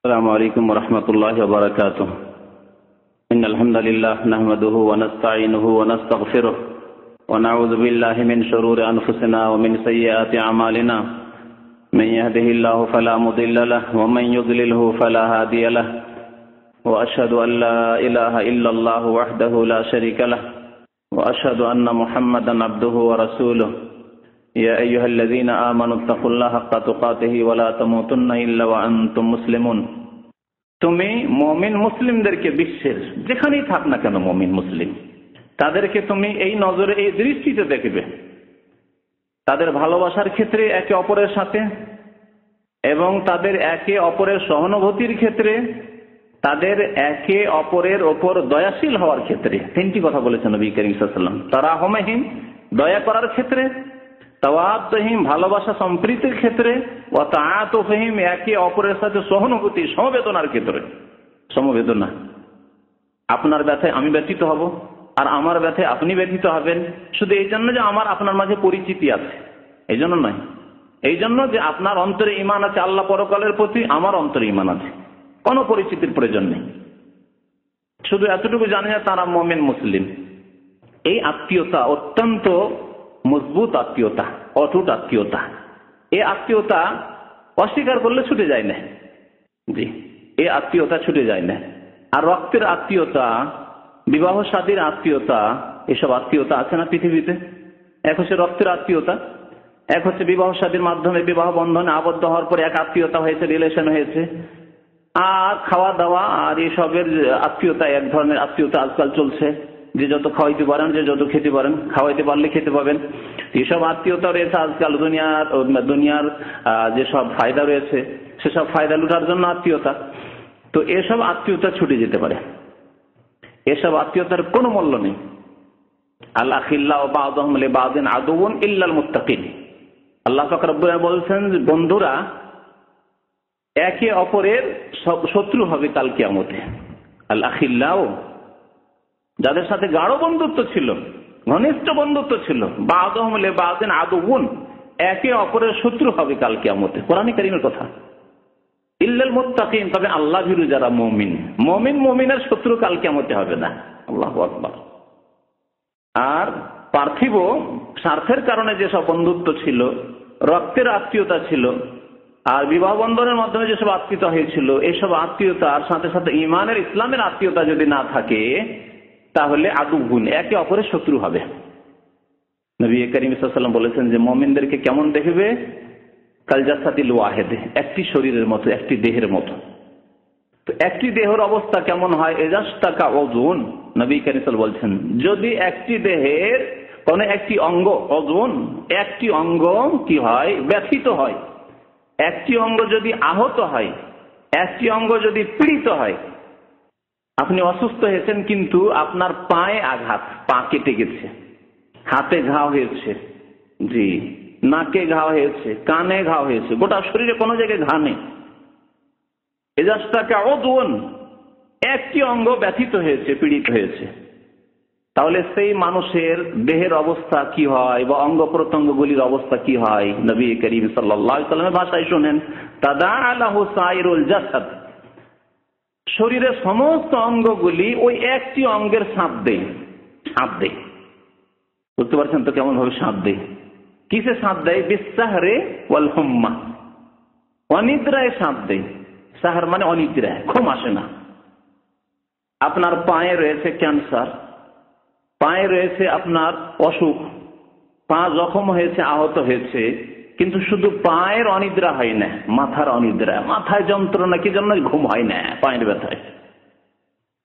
السلام عليكم ورحمة الله وبركاته. إن الحمد لله نحمده ونستعينه ونستغفره ونعوذ بالله من شرور أنفسنا ومن سيئات أعمالنا. من يهده الله فلا مضل له ومن يضلله فلا هادي له. وأشهد أن لا إله إلا الله وحده لا شريك له وأشهد أن محمدا عبده ورسوله. يا أيها الذين آمنوا اتقوا الله حق تقاته ولا تموتن إلا وأنتم مسلمون. তুমি মুমিন মুসলিমদেরকে বিশ্বের যেখানেই থাক না কেন মুমিন মুসলিম তাদেরকে তুমি এই নজরে এই দৃষ্টিতে দেখবে, তাদের ভালোবাসার ক্ষেত্রে একে অপরের সাথে এবং তাদের একে অপরের সহানুভূতির ক্ষেত্রে, তাদের একে অপরের ওপর দয়াশীল হওয়ার ক্ষেত্রে। তিনটি কথা বলেছেন নবী করিম সাল্লাল্লাহু আলাইহি ওয়াসাল্লাম। তারাহুমহিম দয়া করার ক্ষেত্রে, তাওয়াদ্দুহিম ভালোবাসা সম্প্রীতির ক্ষেত্রে, ওয়া তাআতুফহিম একে অপরের সাথে সহানুভূতি সমবেদনার ক্ষেত্রে। সমবেদনা, আপনার ব্যথায় আমি ব্যথিত হব আর আমার ব্যথায় আপনি ব্যথিত হবেন, শুধু এই জন্য যে আমার আপনার মাঝে পরিচিতি আছে এই জন্য নয়, এই জন্য যে আপনার অন্তরে ঈমান আছে আল্লাহ পরকালের প্রতি, আমার অন্তরে ঈমান আছে, কোনো পরিচিতির প্রয়োজন নেই। শুধু এতটুকু জানি যে তারা মুমিন মুসলিম। এই আত্মীয়তা অত্যন্ত মজবুত আত্মীয়তা, অটুট আত্মীয়তা। এই আত্মীয়তা অস্বীকার করলে ছুটে যায় না। জি, এই আত্মীয়তা ছুটে যায় না। আর রক্তের আত্মীয়তা, বিবাহ শাদীর আত্মীয়তা, এসব আত্মীয়তা আছে না পৃথিবীতে। এক হচ্ছে রক্তের আত্মীয়তা, এক হচ্ছে বিবাহ শাদীর মাধ্যমে বিবাহ বন্ধনে আবদ্ধ হওয়ার পরে এক আত্মীয়তা হয়েছে, রিলেশন হয়েছে। আর খাওয়া দাওয়া আর এসবের আত্মীয়তা, এক ধরনের আত্মীয়তা আজকাল চলছে, যে যত খাওয়াইতে পারেন, যে যত খেতে পারেন, খাওয়াইতে পারলে খেতে পাবেন। এসব আত্মীয়তা রয়েছে আজকাল দুনিয়ার যেসব ফায়দা রয়েছে সেসব ফায়দা লুটার জন্য আত্মীয়তা। তো এসব আত্মীয়তা ছুটে যেতে পারে, এসব আত্মীয়তার কোনো মূল্য নেই। আল্লাহ আখিল্লাহু বা'দুহুম লিবা'দিন আদুউন ইল্লাল মুত্তাকিন। আল্লাহ পাক রব্বুল আলামিন বলছেন যে বন্ধুরা একে অপরের শত্রু হবে কাল কিয়ামতে। আল আখিল্লাহু, যাদের সাথে গাঢ় বন্ধুত্ব ছিল, ঘনিষ্ঠ বন্ধুত্ব ছিল, বা'দুহুম লিবা'দিন আদুউন, একে অপরের শত্রু হবে কাল কিয়ামতে। কোরআনে কারীমের কথা। ইল্লাল মুত্তাকিন, তবে আল্লাহ ভীরু যারা মুমিন, মুমিনের শত্রু কাল কিয়ামতে হবে না। আল্লাহু আকবার। আর পার্থিব স্বার্থের কারণে যেসব বন্ধুত্ব ছিল, রক্তের আত্মীয়তা ছিল, আর বিবাহ বন্ধনের মাধ্যমে যেসব আত্মীয়তা হয়েছিল, এসব আত্মীয়তার সাথে সাথে ঈমানের ইসলামের আত্মীয়তা যদি না থাকে তাহলে আদুগুন, একে অপরের শত্রু হবে। নবী করিম সাল্লাল্লাহু আলাইহি ওয়াসাল্লাম বলেছেন যে মুমিনদেরকে কেমন দেখবে? কাল জাসাদিল ওয়াহিদ, একটি শরীরের মতো, একটি দেহের মতো। তো একটি দেহের অবস্থা কেমন হয়? এজাস্তাকা ওজুন, নবী করিম সাল্লাল্লাহু আলাইহি ওয়াসাল্লাম বলছেন যদি একটি দেহের কোন একটি অঙ্গ, ওজুন একটি অঙ্গ কি হয়? ব্যথিত হয়। একটি অঙ্গ যদি আহত হয়, একটি অঙ্গ যদি পীড়িত হয়, আপনি অসুস্থ হয়েছেন কিন্তু আপনার পায়ে আঘাত, পা কেটে গেছে, হাতে ঘা হয়েছে, জি নাকে ঘা হয়েছে, কানে ঘা হয়েছে, গোটা শরীরে কোনো জায়গায় ঘা নেই। এজাস্তাকা ওজুন, একটি অঙ্গ ব্যথিত হয়েছে, পীড়িত হয়েছে, তাহলে সেই মানুষের দেহের অবস্থা কি হয় বা অঙ্গ প্রত্যঙ্গগুলির অবস্থা কি হয়? নবী করিম সাল্লাল্লাহু আলাইহি ওয়াসাল্লামের ভাষায় শুনেন, তাদাআ লাহু সাইরুল জাসাদ, শরীরের সমস্ত অঙ্গগুলি ওই একটি অঙ্গের সাথ দেয়। সাথ দেয়, বুঝতে পারছেন তো কেমন ভাবে সাথ দেয়? কিসে সাথ দেয়? বিসাহরে ওয়াল হুম্মা, অনিদ্রায় সাথ দেয়। সাহার মানে অনিদ্রায়, ঘুম আসে না। আপনার পায়ে রয়েছে ক্যান্সার, পায়ে রয়েছে আপনার অসুখ, পা জখম হয়েছে, আহত হয়েছে, কিন্তু শুধু পায়ের অনিদ্রা হয় না, মাথার অনিদ্রা, মাথায় যন্ত্রণা, কি জন্য? ঘুম হয় না পায়ের ব্যথায়।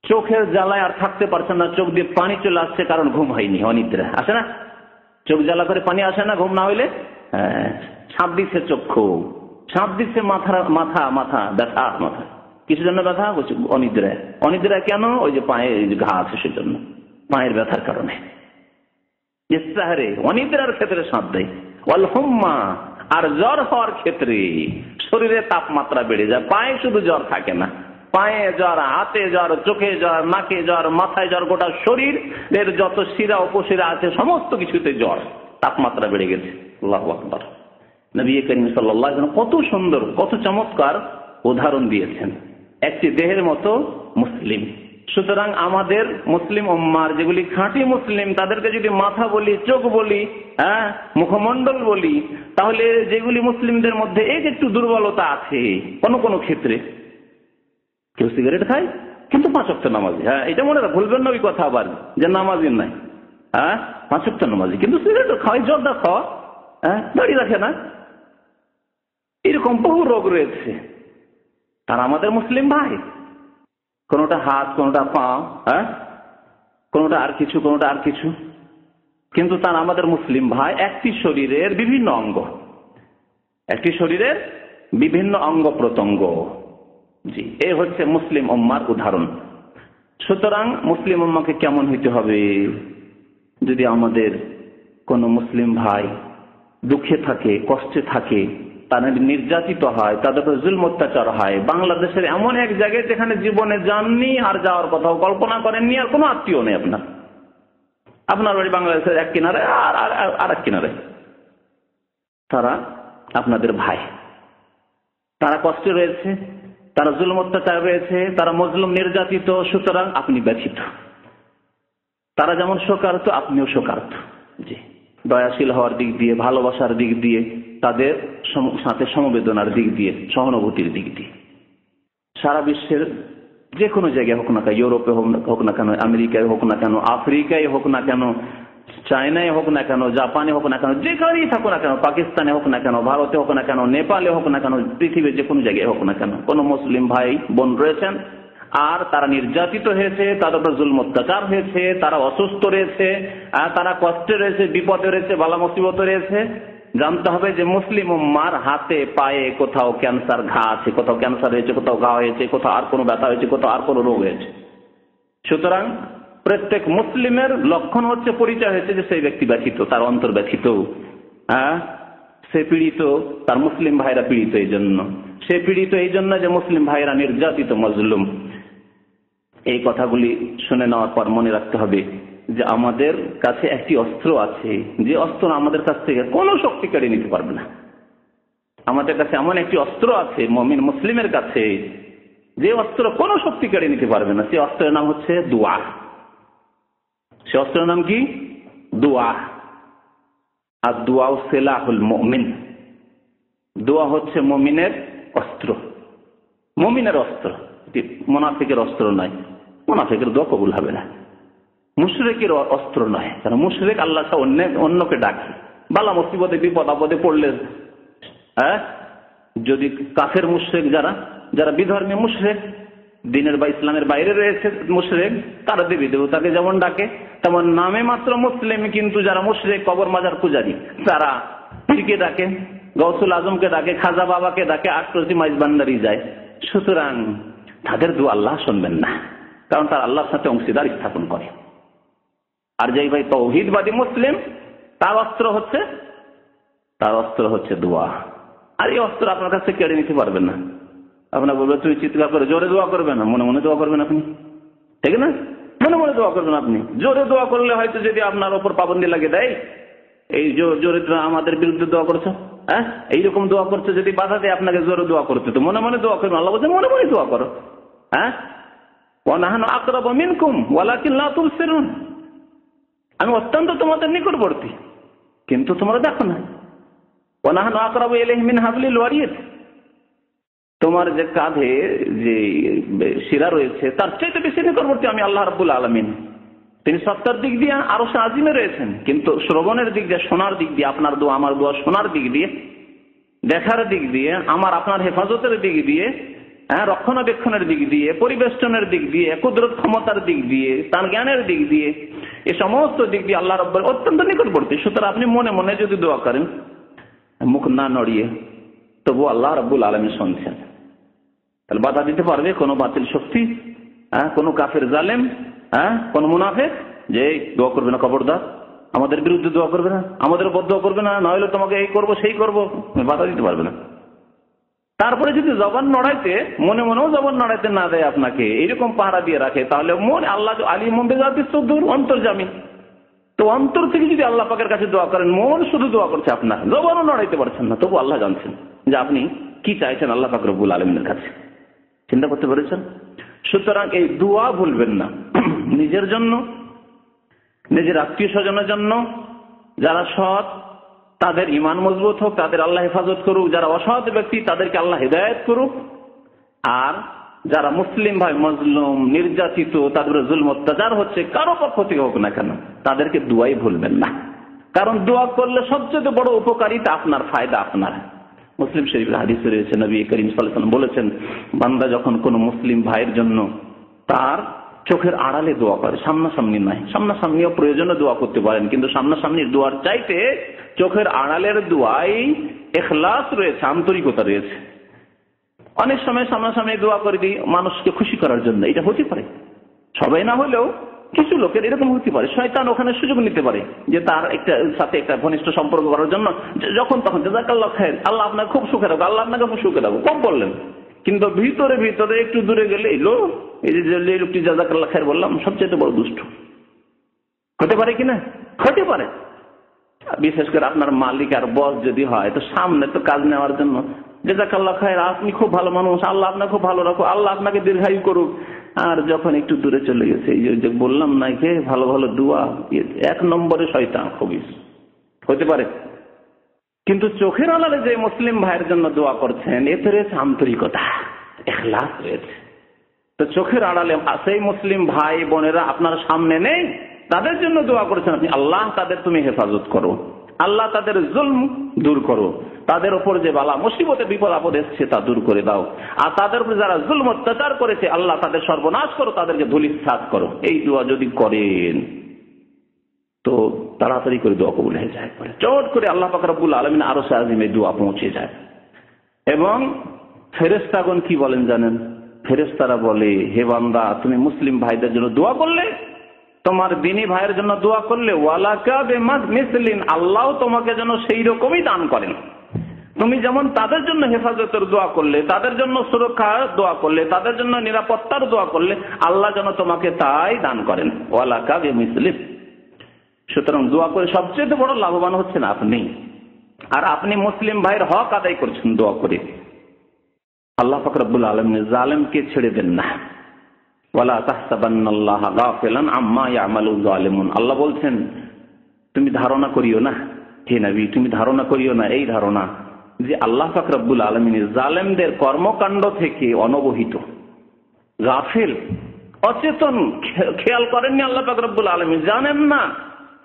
চোখের জ্বালায় আর থাকতে পারছেন না, চোখ দিয়ে পানি চলে আসছে, কারণ ঘুম হয়নি, অনিদ্রা। আসে না? চোখ জ্বালা করে পানি আসে না ঘুম না হইলে? সাপ দিচ্ছে চক্ষু, সাপ দিচ্ছে মাথা ব্যথা, মাথা কিসের জন্য ব্যথা? অনিদ্রা। অনিদ্রা কেন? ওই যে পায়ে ঘা আছে সেজন্য, পায়ের ব্যথার কারণে। ইস্তাহারে অনিদ্রার ক্ষেত্রে সাথ দেয়। ওয়াল হুম্মা, আর জ্বর হওয়ার ক্ষেত্রে শরীরে তাপমাত্রা বেড়ে যায়। পায়ে শুধু জ্বর থাকে না, পায়ে জ্বর, হাতে জ্বর, চোখে জ্বর, নাকে জ্বর, মাথায় জ্বর, গোটা শরীর এর যত শিরা উপশিরা আছে সমস্ত কিছুতে জ্বর, তাপমাত্রা বেড়ে গেছে। আল্লাহু আকবার। নবী করিম সাল্লাল্লাহু আলাইহি ওয়াসাল্লাম কত সুন্দর, কত চমৎকার উদাহরণ দিয়েছেন। একটি দেহের মতো মুসলিম। সুতরাং আমাদের মুসলিম উম্মার যেগুলি খাঁটি মুসলিম তাদেরকে যদি মাথা বলি, চোখ বলি, মুখমণ্ডল বলি, তাহলে যেগুলি মুসলিমদের মধ্যে একটু দুর্বলতা আছে কোন কোন ক্ষেত্রে, কেউ সিগারেট খায় কিন্তু 5 ওয়াক্ত নামাজি, এটা মনে রাখ, ভুলবেন না ওই কথা আবার যে নামাজি নাই, 5 ওয়াক্ত নামাজি কিন্তু সিগারেট খাওয়াই, জর্দা খাওয়া, দাড়ি রাখে না, এরকম বহু রোগ রয়েছে। তারা আমাদের মুসলিম ভাই, কোনটা হাত, কোনটা পা, কোনটা আর কিছু, কোনটা আর কিছু, কিন্তু তারা আমাদের মুসলিম ভাই। একটি শরীরের বিভিন্ন অঙ্গ, একটি শরীরের বিভিন্ন অঙ্গ প্রত্যঙ্গ। জি, এ হচ্ছে মুসলিম উম্মার উদাহরণ। সুতরাং মুসলিম উম্মাকে কেমন হইতে হবে? যদি আমাদের কোন মুসলিম ভাই দুঃখে থাকে, কষ্টে থাকে, তারা নির্যাতিত হয়, তাদের উপর জুলম অত্যাচার হয়, বাংলাদেশের এমন এক জায়গায় যেখানে জীবনে যাননি, আর যাওয়ার কথাও কল্পনা করেননি, আর কোনো আত্মীয় নেই আপনার, আপনার বাড়ি বাংলাদেশের এক কিনারে আর এক কিনারে, তারা আপনাদের ভাই, তারা কষ্টে রয়েছে, তারা জুলম অত্যাচার রয়েছে, তারা মজলুম, নির্যাতিত। সুতরাং আপনি ব্যথিত, তারা যেমন শোকার্ত আপনিও শোকার্ত। জি, দয়াশীল হওয়ার দিক দিয়ে, ভালোবাসার দিক দিয়ে, তাদের সাথে সমবেদনার দিক দিয়ে, সহানুভূতির দিক দিয়ে। সারা বিশ্বের যে কোনো জায়গায় হোক না কেন, ইউরোপে হোক না কেন, আমেরিকায় হোক না কেন, আফ্রিকায় হোক না কেন, চায়নায় হোক না কেন, জাপানে হোক না কেন, যেখানেই থাকুক না কেন, পাকিস্তানে হোক না কেন, ভারতে হোক না কেন, নেপালে হোক না কেন, পৃথিবীর যে কোনো জায়গায় হোক না কেন, কোন মুসলিম ভাই বোন রয়েছেন আর তারা নির্যাতিত হয়েছে, তাদের উপর জুলম অত্যাচার হয়েছে, তারা অসুস্থ রয়েছে, তারা কষ্টে রয়েছে, বিপদে রয়েছে, বালা মুসিবত রয়েছে, জানতে হবে যে মুসলিম উম্মার হাতে পায়ে কোথাও ক্যান্সার ঘা আছে, কোথাও ক্যান্সার হয়েছে, কোথাও ঘা হয়েছে, কোথাও আর কোনো ব্যথা হয়েছে, কোথাও আর কোনো রোগ হয়েছে। সুতরাং প্রত্যেক মুসলিমের লক্ষণ হচ্ছে, পরিচয় হচ্ছে যে সেই ব্যক্তি ব্যথিত, তার অন্তর ব্যথিত, সে পীড়িত, তার মুসলিম ভাইরা পীড়িত এই জন্য, সে পীড়িত এই জন্য যে মুসলিম ভাইরা নির্যাতিত, মজলুম। এই কথাগুলি শুনে নেওয়ার পর মনে রাখতে হবে যে আমাদের কাছে একটি অস্ত্র আছে, যে অস্ত্র আমাদের কাছ থেকে কোনো শক্তি কেড়ে নিতে পারবে না। আমাদের কাছে এমন একটি অস্ত্র আছে মুমিন মুসলিমের কাছে, যে অস্ত্র কোনো শক্তি কেড়ে নিতে পারবে না। সে অস্ত্রের নাম হচ্ছে দোয়া। সে অস্ত্রের নাম কি? দোয়া। আর দোয়া সিলাহুল মুমিন, দোয়া হচ্ছে মুমিনের অস্ত্র, মুমিনের অস্ত্র, মুনাফিকের অস্ত্র নয়। মুনাফিকের দোয়া কবুল হবে না। মুশরিকের অস্ত্র নয়, কারণ মুশরিক আল্লাহ অন্যকে ডাকে, বালা মুসিবতে বিপদ আপদে পড়লে, যদি কাফের মুশরিক, যারা বিধর্মী মুশরিক, দিনের বা ইসলামের বাইরে রয়েছে মুশরিক, তারা দেবী দেবতাকে যেমন ডাকে, তেমন নামে মাত্র মুসলিম, কিন্তু যারা মুশরিক, কবর মাজার পূজারী, তারা পীরকে ডাকে, গৌসুল আজমকে ডাকে, খাজা বাবাকে ডাকে, আটরসি মাইজ বান্দারি যায়। সুতরাং তাদের দোয়া আল্লাহ শুনবেন না, কারণ তার আল্লাহর সাথে অংশীদার স্থাপন করে। আর যেই ভাই তাওহীদবাদী মুসলিম, তার অস্ত্র হচ্ছে দোয়া। আর এই অস্ত্র আপনার কাছে কেড়ে নিতে পারবেন না। আপনার বলবে তুই চিৎকার করে জোরে দোয়া করবেন না, মনে মনে দোয়া করবেন আপনি, ঠিক না? মনে মনে দোয়া করবেন আপনি। জোরে দোয়া করলে হয়তো যদি আপনার ওপর পাবন্দি লাগে দেয়, এই জোরে আমাদের বিরুদ্ধে দোয়া করছো, এইরকম দোয়া করছো, যদি বাধা দেয় আপনাকে জোরে দোয়া করতে, তো মনে মনে দোয়া করবেন। আল্লাহ বলছে মনে মনে দোয়া করো। ওয়ানাহনু আকরাবু মিনকুম ওয়ালাকিন লা তুবসিরুন, আমি অত্যন্ত তোমাদের নিকটবর্তী, কিন্তু তোমরা দেখো না। ওয়ানাহনু আকরাবু ইলাইহি মিন হাবলিল ওয়ারিদ, তোমার যে কাঁধে যে শিরা রয়েছে তার চাইতে বেশি নিকটবর্তী আমি আল্লাহ রাব্বুল আলামিন। তিনি সত্তার দিক দিয়ে আরশে আজিমে রয়েছেন, কিন্তু শ্রবণের দিক দিয়ে, শোনার দিক দিয়ে, আপনার দোয়া আমার দোয়া শোনার দিক দিয়ে, দেখার দিক দিয়ে, আমার আপনার হেফাজতের দিক দিয়ে, রক্ষণাবেক্ষণের দিক দিয়ে, পরিবেষ্টনের দিক দিয়ে, কুদরত ক্ষমতার দিক দিয়ে, তার জ্ঞানের দিক দিয়ে, এই সমস্ত দিক দিয়ে আল্লাহ রাব্বুল অত্যন্ত নিকটবর্তী। সুতরাং আপনি মনে মনে যদি দোয়া করেন, মুখ না নড়িয়ে, তবু আল্লাহ রাব্বুল আলামিন শুনছেন। তাহলে বাধা দিতে পারবে কোনো বাতিল শক্তি, কোনো কাফের জালেম, কোন মুনাফিক যে দোয়া করবে না, খবরদার আমাদের বিরুদ্ধে দোয়া করবে না, আমাদের বদদোয়া করবে না, নইলে তোমাকে এই করবো সেই করবো, বাধা দিতে পারবে না। তারপরে যদি জবান নড়াইতে, মনে মনেও জবান নড়াইতে না দেয় আপনাকে, এইরকম পাহারা দিয়ে রাখে, তাহলে মন আল্লাহ আলিমুম বিযাতিস সুদূর, অন্তর্যামী। তো অন্তর থেকে যদি আল্লাহ পাকের কাছে দোয়া করেন, মন শুধু দোয়া করছে, আপনার জবানও নড়াইতে পারছেন না, তবু আল্লাহ জানছেন যে আপনি কি চাইছেন আল্লাহ পাক রব্বুল আলামিনের কাছে। চিন্তা করতে পেরেছেন? সুতরাং এই দোয়া ভুলবেন না, নিজের জন্য, নিজের আত্মীয় স্বজনের জন্য, যারা সৎ তাদের ঈমান মজবুত হোক, তাদের আল্লাহ হেফাজত করুক, যারা অসৎ ব্যক্তি তাদেরকে আল্লাহ হেদায়েত করুক, আর যারা মুসলিম ভাই মজলুম, নির্যাতিত, তাদের জুলম অত্যাচার হচ্ছে কারো পক্ষ থেকে হোক না কেন, তাদেরকে দোয়াই ভুলবেন না। কারণ দোয়া করলে সবচেয়ে বড় উপকারিতা আপনার, ফায়দা আপনার। মুসলিম শরীফের হাদিসে রয়েছে, নবী করিম সাল্লাল্লাহু আলাইহি ওয়াসাল্লাম বলেছেন, বান্দা যখন কোন মুসলিম ভাইয়ের জন্য তার চোখের আড়ালে দোয়া করে, সামনাসামনি নয়, সামনাসামনিও প্রয়োজনে দোয়া করতে পারেন, কিন্তু সামনাসামনির দোয়ার চাইতে চোখের আড়ালের দোয়াই ইখলাস রয়েছে, আন্তরিকতা রয়েছে। অনেক সময় সামনাসামনি দোয়া করে দিই মানুষকে খুশি করার জন্য, এটা হতে পারে, সবাই না হলেও কিছু লোকের এরকম হতে পারে। শয়তান ওখানে সুযোগ নিতে পারে যে তার সাথে একটা ঘনিষ্ঠ সম্পর্ক করার জন্য, যখন তখন জাযাকাল্লাহ খায়র, আল্লাহ আপনাকে খুব সুখে রাখবো, আল্লাহ আপনাকে খুব সুখে রাখবো, কম বললেন, কিন্তু ভিতরে ভিতরে একটু দূরে গেলে এই লোকটি জাযাকাল্লাহ খায়র বললাম সবচেয়ে বড় দুষ্ট হতে পারে কিনা? হতে পারে। বিশেষ করে আপনার মালিক আর বস যদি হয়, তো সামনে তো কাজ নেওয়ার জন্য জাযাকাল্লাহ খায়র, আপনি খুব ভালো মানুষ, আল্লাহ আপনাকে খুব ভালো রাখো, আল্লাহ আপনাকে দীর্ঘায়ু করুক। আর যখন একটু দূরে চলে গেছে, এই যে বললাম না কে ভালো ভালো দোয়া, 1 নম্বরে শয়তান খবিস হতে পারে। কিন্তু চোখের আড়ালে যে মুসলিম ভাইয়ের জন্য দোয়া করছেন, এতে রয়েছে আন্তরিকতা, ইখলাস রয়েছে। তো চোখের আড়ালে সেই মুসলিম ভাই বোনেরা আপনার সামনে নেই, তাদের জন্য দোয়া করেছেন আপনি, আল্লাহ তাদের তুমি হেফাজত করো, আল্লাহ তাদের জুলম দূর করো, তাদের উপর যে বালা মুসিবতে বিপদ আপদ এসছে তা দূর করে দাও, আর তাদের উপর যারা জুলম অত্যাচার করেছে আল্লাহ তাদের সর্বনাশ করো, তাদেরকে ধূলিসাৎ করো। এই দোয়া যদি করেন তো তাড়াতাড়ি করে দোয়া কবুল হয়ে যায়, চট করে আল্লাহ পাক রব্বুল আলামিন আরশে আজিমে দোয়া পৌঁছে যায়। এবং ফেরেশতাগণ কি বলেন জানেন? ফেরেশতারা বলে, হে বান্দা তুমি মুসলিম ভাইদের জন্য দোয়া করলে, তোমার দিনী ভাইয়ের জন্য দোয়া করলে, ওয়ালাকা বিমিসলিন, আল্লাহ তোমাকে যেন সেই রকমই দান করেন। তুমি যেমন তাদের জন্য হেফাজতের দোয়া করলে, তাদের জন্য সুরক্ষার দোয়া করলে, তাদের জন্য নিরাপত্তার দোয়া করলে, আল্লাহ যেন তোমাকে তাই দান করেন, ওয়ালাকা বিমিসলিন। সুতরাং দোয়া করে সবচেয়ে বড় লাভবান হচ্ছেন আপনি, আর আপনি মুসলিম ভাইয়ের হক আদায় করছেন দোয়া করে। আল্লাহ পাক রব্বুল আলামিন জালেমকে ছেড়ে দেন না, ওয়ালা তাহসাবান্নাল্লাহা গাফিলান আম্মা ইয়ামালুল যালিমুন। আল্লাহ বলছেন তুমি ধারণা করিও না, হে নবী তুমি ধারণা করিও না এই ধারণা যে আল্লাহ পাক রব্বুল আলামিন জালেমদের কর্মকাণ্ড থেকে অনবহিত, গাফিল, অচেতন, খেয়াল করেননি আল্লাহ পাক রব্বুল আলামিন, জানেন না,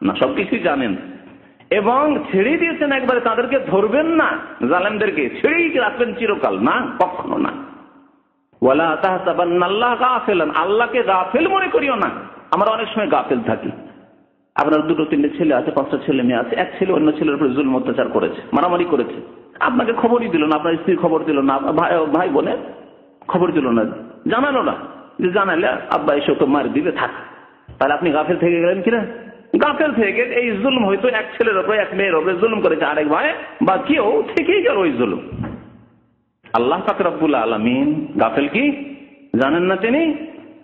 না সবকিছু জানেন, এবং ছেড়ে দিয়েছেন একবারে, তাদেরকে ধরবেন না, জালেমদেরকে ছেড়েই রাখবেন চিরকাল, না, কখনো না। ওয়ালা তাহসাবান্নাল্লাহা গাফিলান, আল্লাহকে গাফিল মনে করিও না। আমরা অনেক সময় গাফিল থাকি। আপনার 2-3 ছেলে আছে, 5টা ছেলে মেয়ে আছে, এক ছেলে অন্য ছেলের উপর জুলম অত্যাচার করেছে, মারামারি করেছে, আপনাকে খবরই দিল না, আপনার স্ত্রী খবর দিল না, ভাই বোনের খবর দিল না, জানালো না, যে জানালে আব্বা এসে তো মার দিবে, থাক। তাহলে আপনি গাফিল থেকে গেলেন কিনা? গাফিল থেকে এই জুলম হয়তো এক ছেলের উপরে, এক মেয়ের উপরে জুলম করেছে আরেক ভাই বা কেউ, থেকেই গেল ওই জুলম। আল্লাহ পাক রব্বুল আলামিন গাফিল কি জানেন না তিনি,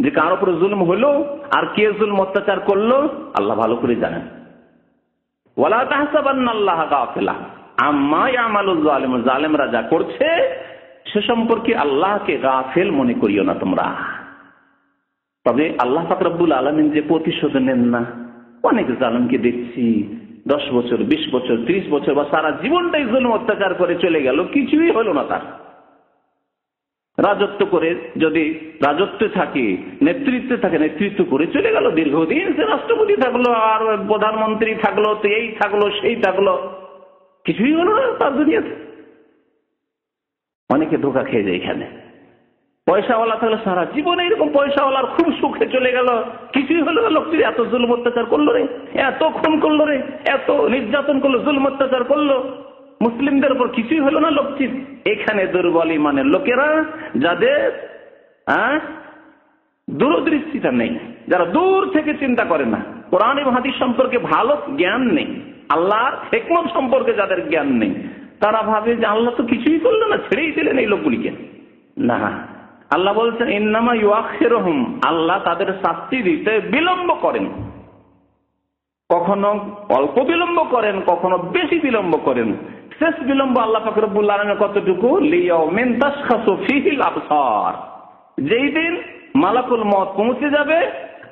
যে কার উপরে জুলম হলো আর কে জুলম অত্যাচার করলো আল্লাহ ভালো করে জানেন। ওয়ালা তাহসাবান্নাল্লাহা গাফিলা আম্মা ইয়ামালুল যালিমুন, জালেমরা যা করছে সে সম্পর্কে আল্লাহকে গাফিল মনে করিও না তোমরা। তবে আল্লাহ পাক রব্বুল আলামিন যে প্রতিশোধ নেন না, অনেক জালেমকে দেখছি 10 বছর, 20 বছর, 30 বছর বা সারা জীবনটাই জুলম অত্যাচার করে চলে গেল, কিছুই হলো না তার। রাজত্ব করে যদি রাজত্বে থাকে, নেতৃত্বে থাকে, নেতৃত্ব করে চলে গেল, দীর্ঘদিন সে রাষ্ট্রপতি থাকলো আর প্রধানমন্ত্রী থাকলো, তো এই থাকলো সেই থাকলো, কিছুই হলো না তার দুনিয়াতে। অনেকে ধোঁকা খেয়ে যায় এখানে। পয়সাওয়ালা থাকলে সারা জীবনে এরকম পয়সাওয়ালার খুব সুখে চলে গেল, কিছুই হলো না। লোকটি এত জুলম অত্যাচার করলো রে, এত খুন করলো রে, এত নির্যাতন করলো, জুলম অত্যাচার করলো মুসলিমদের উপর, কিছুই হলো না লোকটির। এখানে দুর্বল ইমানের লোকেরা, যাদের দূরদৃষ্টিটা নেই, যারা দূর থেকে চিন্তা করে না, কোরআন এবং হাদিস সম্পর্কে ভালো জ্ঞান নেই, আল্লাহর হিকমত সম্পর্কে যাদের জ্ঞান নেই, তারা ভাবে যে আল্লাহ তো কিছুই করলো না, ছেড়েই দিলেন এই লোকগুলিকে। না, আল্লাহ বলছেন ইন্নামা ইউআখিরুহুম, আল্লাহ তাদের শাস্তি দিতে বিলম্ব করেন, কখনো অল্প বিলম্ব করেন, কখনো বেশি বিলম্ব করেন। শেষ বিলম্ব আল্লাহ পাক রব্বুল আলামিন কতটুকু? লিয়াউমিন তাশখাসু ফীহিল আবসার, যেই দিন মালাকুল মওত পৌঁছে যাবে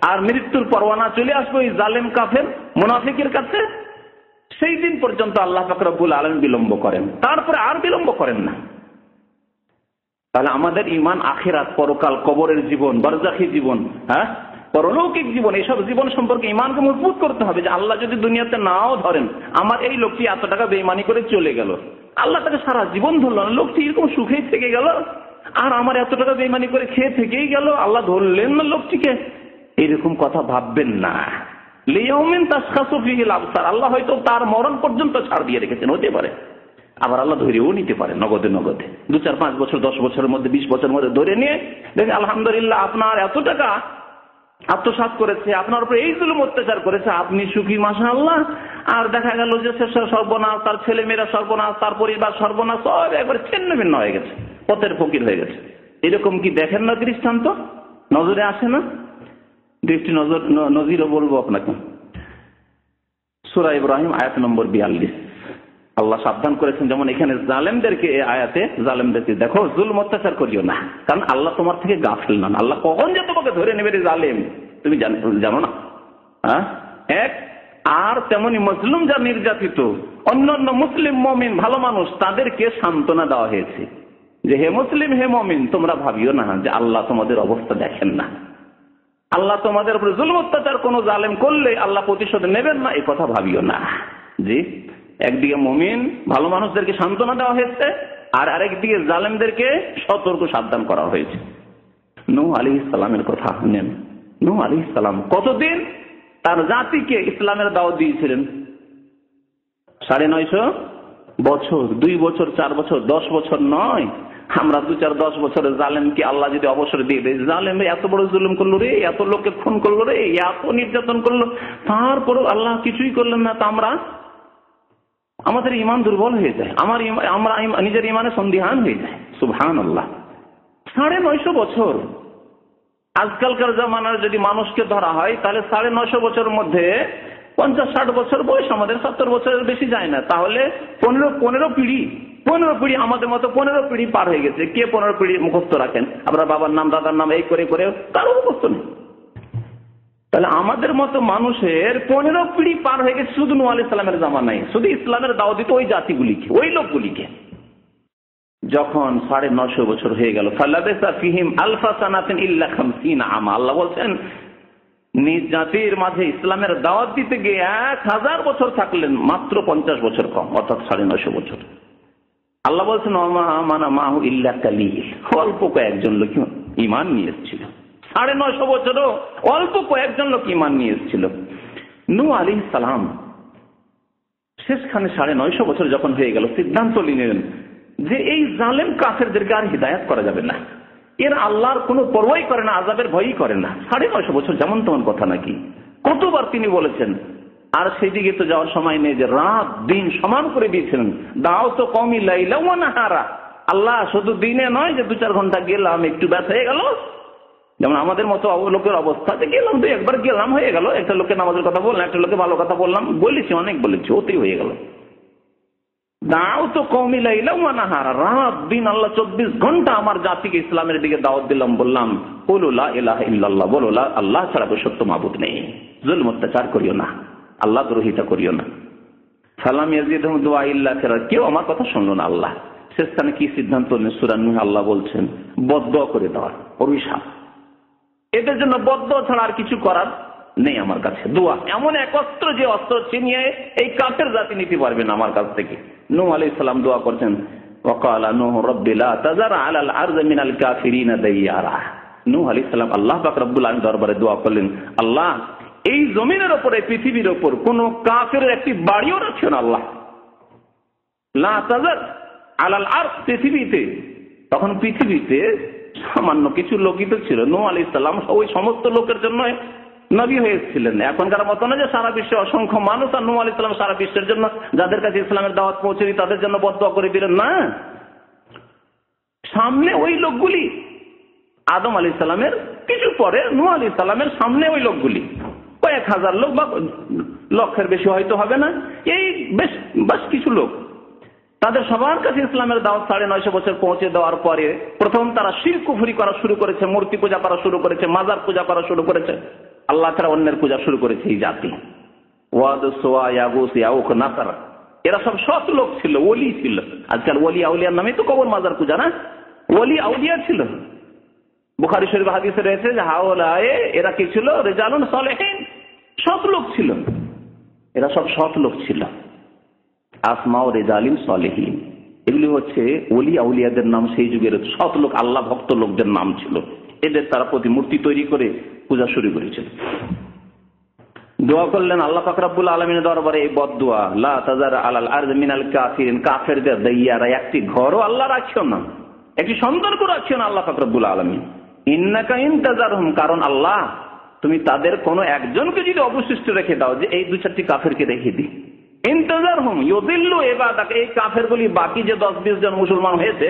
আর মৃত্যুর পরোয়ানা চলে আসবে ওই জালেম কাফের মুনাফিকের কাছে, সেই দিন পর্যন্ত আল্লাহ পাক রব্বুল আলামিন বিলম্ব করেন, তারপরে আর বিলম্ব করেন না। তাহলে আমাদের ঈমান, আখিরাত, পরকাল, কবরের জীবন, বারজাখী জীবন, পরলৌকিক জীবন, এইসব জীবন সম্পর্কে ঈমানকে মজবুত করতে হবে যে আল্লাহ যদি দুনিয়াতে নাও ধরেন, আমার এই লোকটি এত টাকা বেঈমানি করে চলে গেল, আল্লাহ তাকে সারা জীবন ধরল না, লোকটি এরকম সুখেই থেকে গেল, আর আমার এত টাকা বেঈমানি করে খেয়ে থেকেই গেল, আল্লাহ ধরলেন না লোকটিকে, এরকম কথা ভাববেন না। লিয়াউমিন তাশখাসু ফীহিল আবসার, আল্লাহ হয়তো তার মরণ পর্যন্ত ছাড় দিয়ে রেখেছেন, হতে পারে। আবার আল্লাহ ধরেও নিতে পারে নগদে নগদে, 2, 4, 5 বছর, 10 বছরের মধ্যে, 20 বছরের মধ্যে ধরে নিয়ে দেখে আলহামদুলিল্লাহ আপনার এত টাকা আত্মসাৎ করেছে, আপনার উপরে এই জুলুম অত্যাচার করেছে, আপনি সুখী মাশাআল্লাহ। আর দেখা গেল যে সে সর্বনাশ, তার ছেলে মেয়েরা সর্বনাশ, তার পরিবার সর্বনাশ, সব একবারে ছিন্ন ভিন্ন হয়ে গেছে, পথের ফকির হয়ে গেছে। এরকম কি দেখেন না দৃষ্টান্ত? নজরে আসে না? দৃষ্টি নজিরও বলবো আপনাকে। সূরা ইব্রাহিম আয়াত নম্বর 42 আল্লাহ সাবধান করেছেন, যেমন এখানে জালেমদেরকে, এই আয়াতে জালেমদেরকে দেখো জুলম অত্যাচার করিও না, কারণ আল্লাহ তোমার থেকে গাফিল নন। আল্লাহ কখন যে তোমাকে ধরে নেবে রে জালেম তুমি জানো না। এক আর তেমনি মুসলিম যা নির্যাতিত, অন্যান্য মুসলিম মুমিন ভালো মানুষ, তাদেরকে সান্ত্বনা দেওয়া হয়েছে যে হে মুসলিম, হে মুমিন, তোমরা ভাবিও না যে আল্লাহ তোমাদের অবস্থা দেখেন না, আল্লাহ তোমাদের উপরে জুলম অত্যাচার কোন জালেম করলে আল্লাহ প্রতিশোধ নেবেন না, এই কথা ভাবিও না। জি, একদিকে মুমিন ভালো মানুষদেরকে সান্ত্বনা দেওয়া হয়েছে, আর আরেকদিকে জালেমদেরকে সতর্ক সাবধান করা হয়েছে। নূহ আলাইহিস সালামের কথা নেন। নূহ আলাইহিস সালাম কতদিন তার জাতিকে ইসলামের দাওয়াত দিয়েছিলেন? 950 বছর। 2 বছর, 4 বছর, 10 বছর নয়। আমরা 2, 4, 10 বছরের জালেমকে আল্লাহ যদি অবসর দিয়ে দেয়, জালেম এত বড় জুলুম করলো রে, এত লোককে খুন করলো রে, এত নির্যাতন করলো, তারপরও আল্লাহ কিছুই করলেন না, তা আমাদের ইমান দুর্বল হয়ে যায়, আমরা নিজের ইমানে সন্দিহান হয়ে যায়। সুবহানাল্লাহ, 950 বছর। আজকালকার জামানার যদি মানুষকে ধরা হয় তাহলে 950 বছরের মধ্যে 50-60 বছর বয়স, আমাদের 70 বছরের বেশি যায় না, তাহলে 15 পিঢ়ি আমাদের মতো 15 পিঢ়ি পার হয়ে গেছে। কে 15 পিঢ়ি মুখস্থ রাখেন? আমরা বাবার নাম, দাদার নাম এই করে করে কারো মুখস্থ নেই। তাহলে আমাদের মতো মানুষের 15 পিঢ়ি পার হয়ে গেছে শুধু নূহ আলাইহিস সালামের জামানায়, শুধু ইসলামের দাওয়াত দিত ওই জাতিগুলিকে, ওই লোকগুলিকে। যখন 950 বছর হয়ে গেল, ফালাবিসা ফিহিম আলফা সানাতিন ইল্লা 50 আমা, আল্লাহ বলছেন নিজ জাতির মাঝে ইসলামের দাওয়াত দিতে গিয়ে 1000 বছর থাকলেন, মাত্র 50 বছর কম, অর্থাৎ 950 বছর। আল্লাহ বলছেন ওমা আমানা মাহু ইল্লা কালিল, অল্প কয়েকজন লোক ঈমান নিয়ে এসেছিল। 950 বছরও অল্প কয়েকজন লোক ঈমান নিয়ে এসেছিল। নূহ আলাইহিস সালাম শেষখানে 950 বছর যখন হয়ে গেল, সিদ্ধান্ত নিলেন যে এই জালেম কাফেরদেরকে আর হিদায়াত করা যাবে না, এর আল্লাহর কোনো পরোয়াই করে না, আযাবের ভয়ই করে না। 950 বছর যেমন তেমন কথা নাকি, কতবার তিনি বলেছেন। আর সেদিকে তো যাওয়ার সময় নেই যে রাত দিন সমান করে দিয়েছিলেন। দাও তো কওমি লাইলা ওয়া নাহারা, আল্লাহ শুধু দিনে নয় যে 2-4 ঘন্টা গেলাম, একটু ব্যথা হয়ে গেল, যেমন আমাদের মতো লোকের অবস্থাতে গেলাম, তো একবার গেলাম হয়ে গেল, একটা লোকের নামাজের কথা বললাম, একটা লোকে ভালো কথা বললাম, বলেছি, অনেক বলেছি, ওতেই হয়ে গেল। দাও তো কওমি লাইলা ওয়া নাহারা, রাত দিন আল্লাহ 24 ঘন্টা আমার জাতিকে ইসলামের দিকে দাওয়াত দিলাম, বললাম কুলু লা ইলাহা ইল্লাল্লাহ, বলো আল্লাহ ছাড়া কোনো সত্য মাবুদ নেই, জুলম অত্যাচার করিও না, আল্লাহ দ্রোহিতা করিও না। ফালাম ইয়াজিদহুম দুআ ইল্লা ফিরার, কেউ আমার কথা শুনলো না। আল্লাহ শেষখানে কি সিদ্ধান্ত নেন? সূরা নূহ আল্লাহ বলছেন বদদুয়া করে দেওয়ার, অভিশাপ। এদের জন্য বদদুয়া ছাড়া আর কিছু করার নেই আমার কাছে। দোয়া এমন এক অস্ত্র, যে অস্ত্র চিনিয়ে এই কাফের জাতি নিতে পারবে না আমার কাছ থেকে। নূহ আলাইহিস সালাম দোয়া করছেন, ওয়াকালা নূহ রাব্বি লা তাযার আলাল আরযি মিনাল কাফিরিনা দাইয়ারা। নূহ আলাইহিস সালাম আল্লাহ পাক রব্বুল আলামিন দরবারে দোয়া করলেন, আল্লাহ এই জমিনের উপরে, পৃথিবীর উপর কোন কাফেরের একটি বাড়িও রাখিও না আল্লাহ। লা তাযার আলাল আরয, পৃথিবীতে, তখন পৃথিবীতে সামান্য কিছু লোকই তো ছিল। নূহ আলাইহিস সালাম ওই সমস্ত লোকের জন্য নবী হয়েছিলেন। এখনকার মতো না যে সারা বিশ্বে অসংখ্য মানুষ, আর নূহ আলাইহিস সালাম সারা বিশ্বের জন্য, যাদের কাছে ইসলামের দাওয়াত পৌঁছে দিই তাদের জন্য বদদুয়া করে দিলেন না। সামনে ওই লোকগুলি, আদম আলাইহিস সালামের কিছু পরে নূহ আলাইহিস সালামের সামনে ওই লোকগুলি, কয়েক হাজার লোক বা লক্ষের বেশি হয়তো হবে না, এই বেশ কিছু লোক, তাদের সবার কাছে ইসলামের দাওয়াত 950 বছর পৌঁছে দেওয়ার পরে প্রথম তারা শিরক কুফরি করা শুরু করেছে, মূর্তি পূজা করা শুরু করেছে, মাজার পূজা করা শুরু করেছে, আল্লাহ ছাড়া অন্যের পূজা শুরু করেছে এই জাতি। ওয়াদ, সোয়া, ইয়াগুস, ইয়াউক, নাসার, এরা সব সৎ লোক ছিল, ওলি ছিল। আজকাল ওলি আউলিয়ার নামে তো কবর মাজার পূজা না, ওলি আউলিয়া ছিল। বুখারী শরীফ হাদিসে রয়েছে যে হাওলায়ে, এরা কি ছিল? রিজালুন সালেহিন, সৎ লোক ছিল, এরা সব সৎ লোক ছিল। আসমাউ রিজালিন সালেহিন, এগুলি হচ্ছে ওলি আউলিয়াদের নাম, সেই যুগের সৎ লোক, আল্লাহ ভক্ত লোকদের নাম ছিল। এদের তারা প্রতিমূর্তি তৈরি করে পূজা শুরু করেছিল। দোয়া করলেন আল্লাহ পাক রব্বুল আলামিনের দরবারে এই বদদুয়া, লা তাজার আলাল আরদি মিনাল কাফিরিন, কাফেরদের দাইয়ারা একটি ঘরও আল্লাহ রাখিও না, একটি সন্তানকে রাখিও না আল্লাহ পাক রব্বুল আলামিন। ইন্নাকা ইনতাজারহুম, কারণ আল্লাহ তুমি তাদের কোনো একজনকে যদি অবশিষ্ট রেখে দাও, যে এই 2-4টি কাফেরকে রেখে দিই, ইনতাজারহুম ইউদিল্লু ইবাদাক, এই কাফেরগুলি বাকি যে 10-20 জন মুসলমান হয়েছে,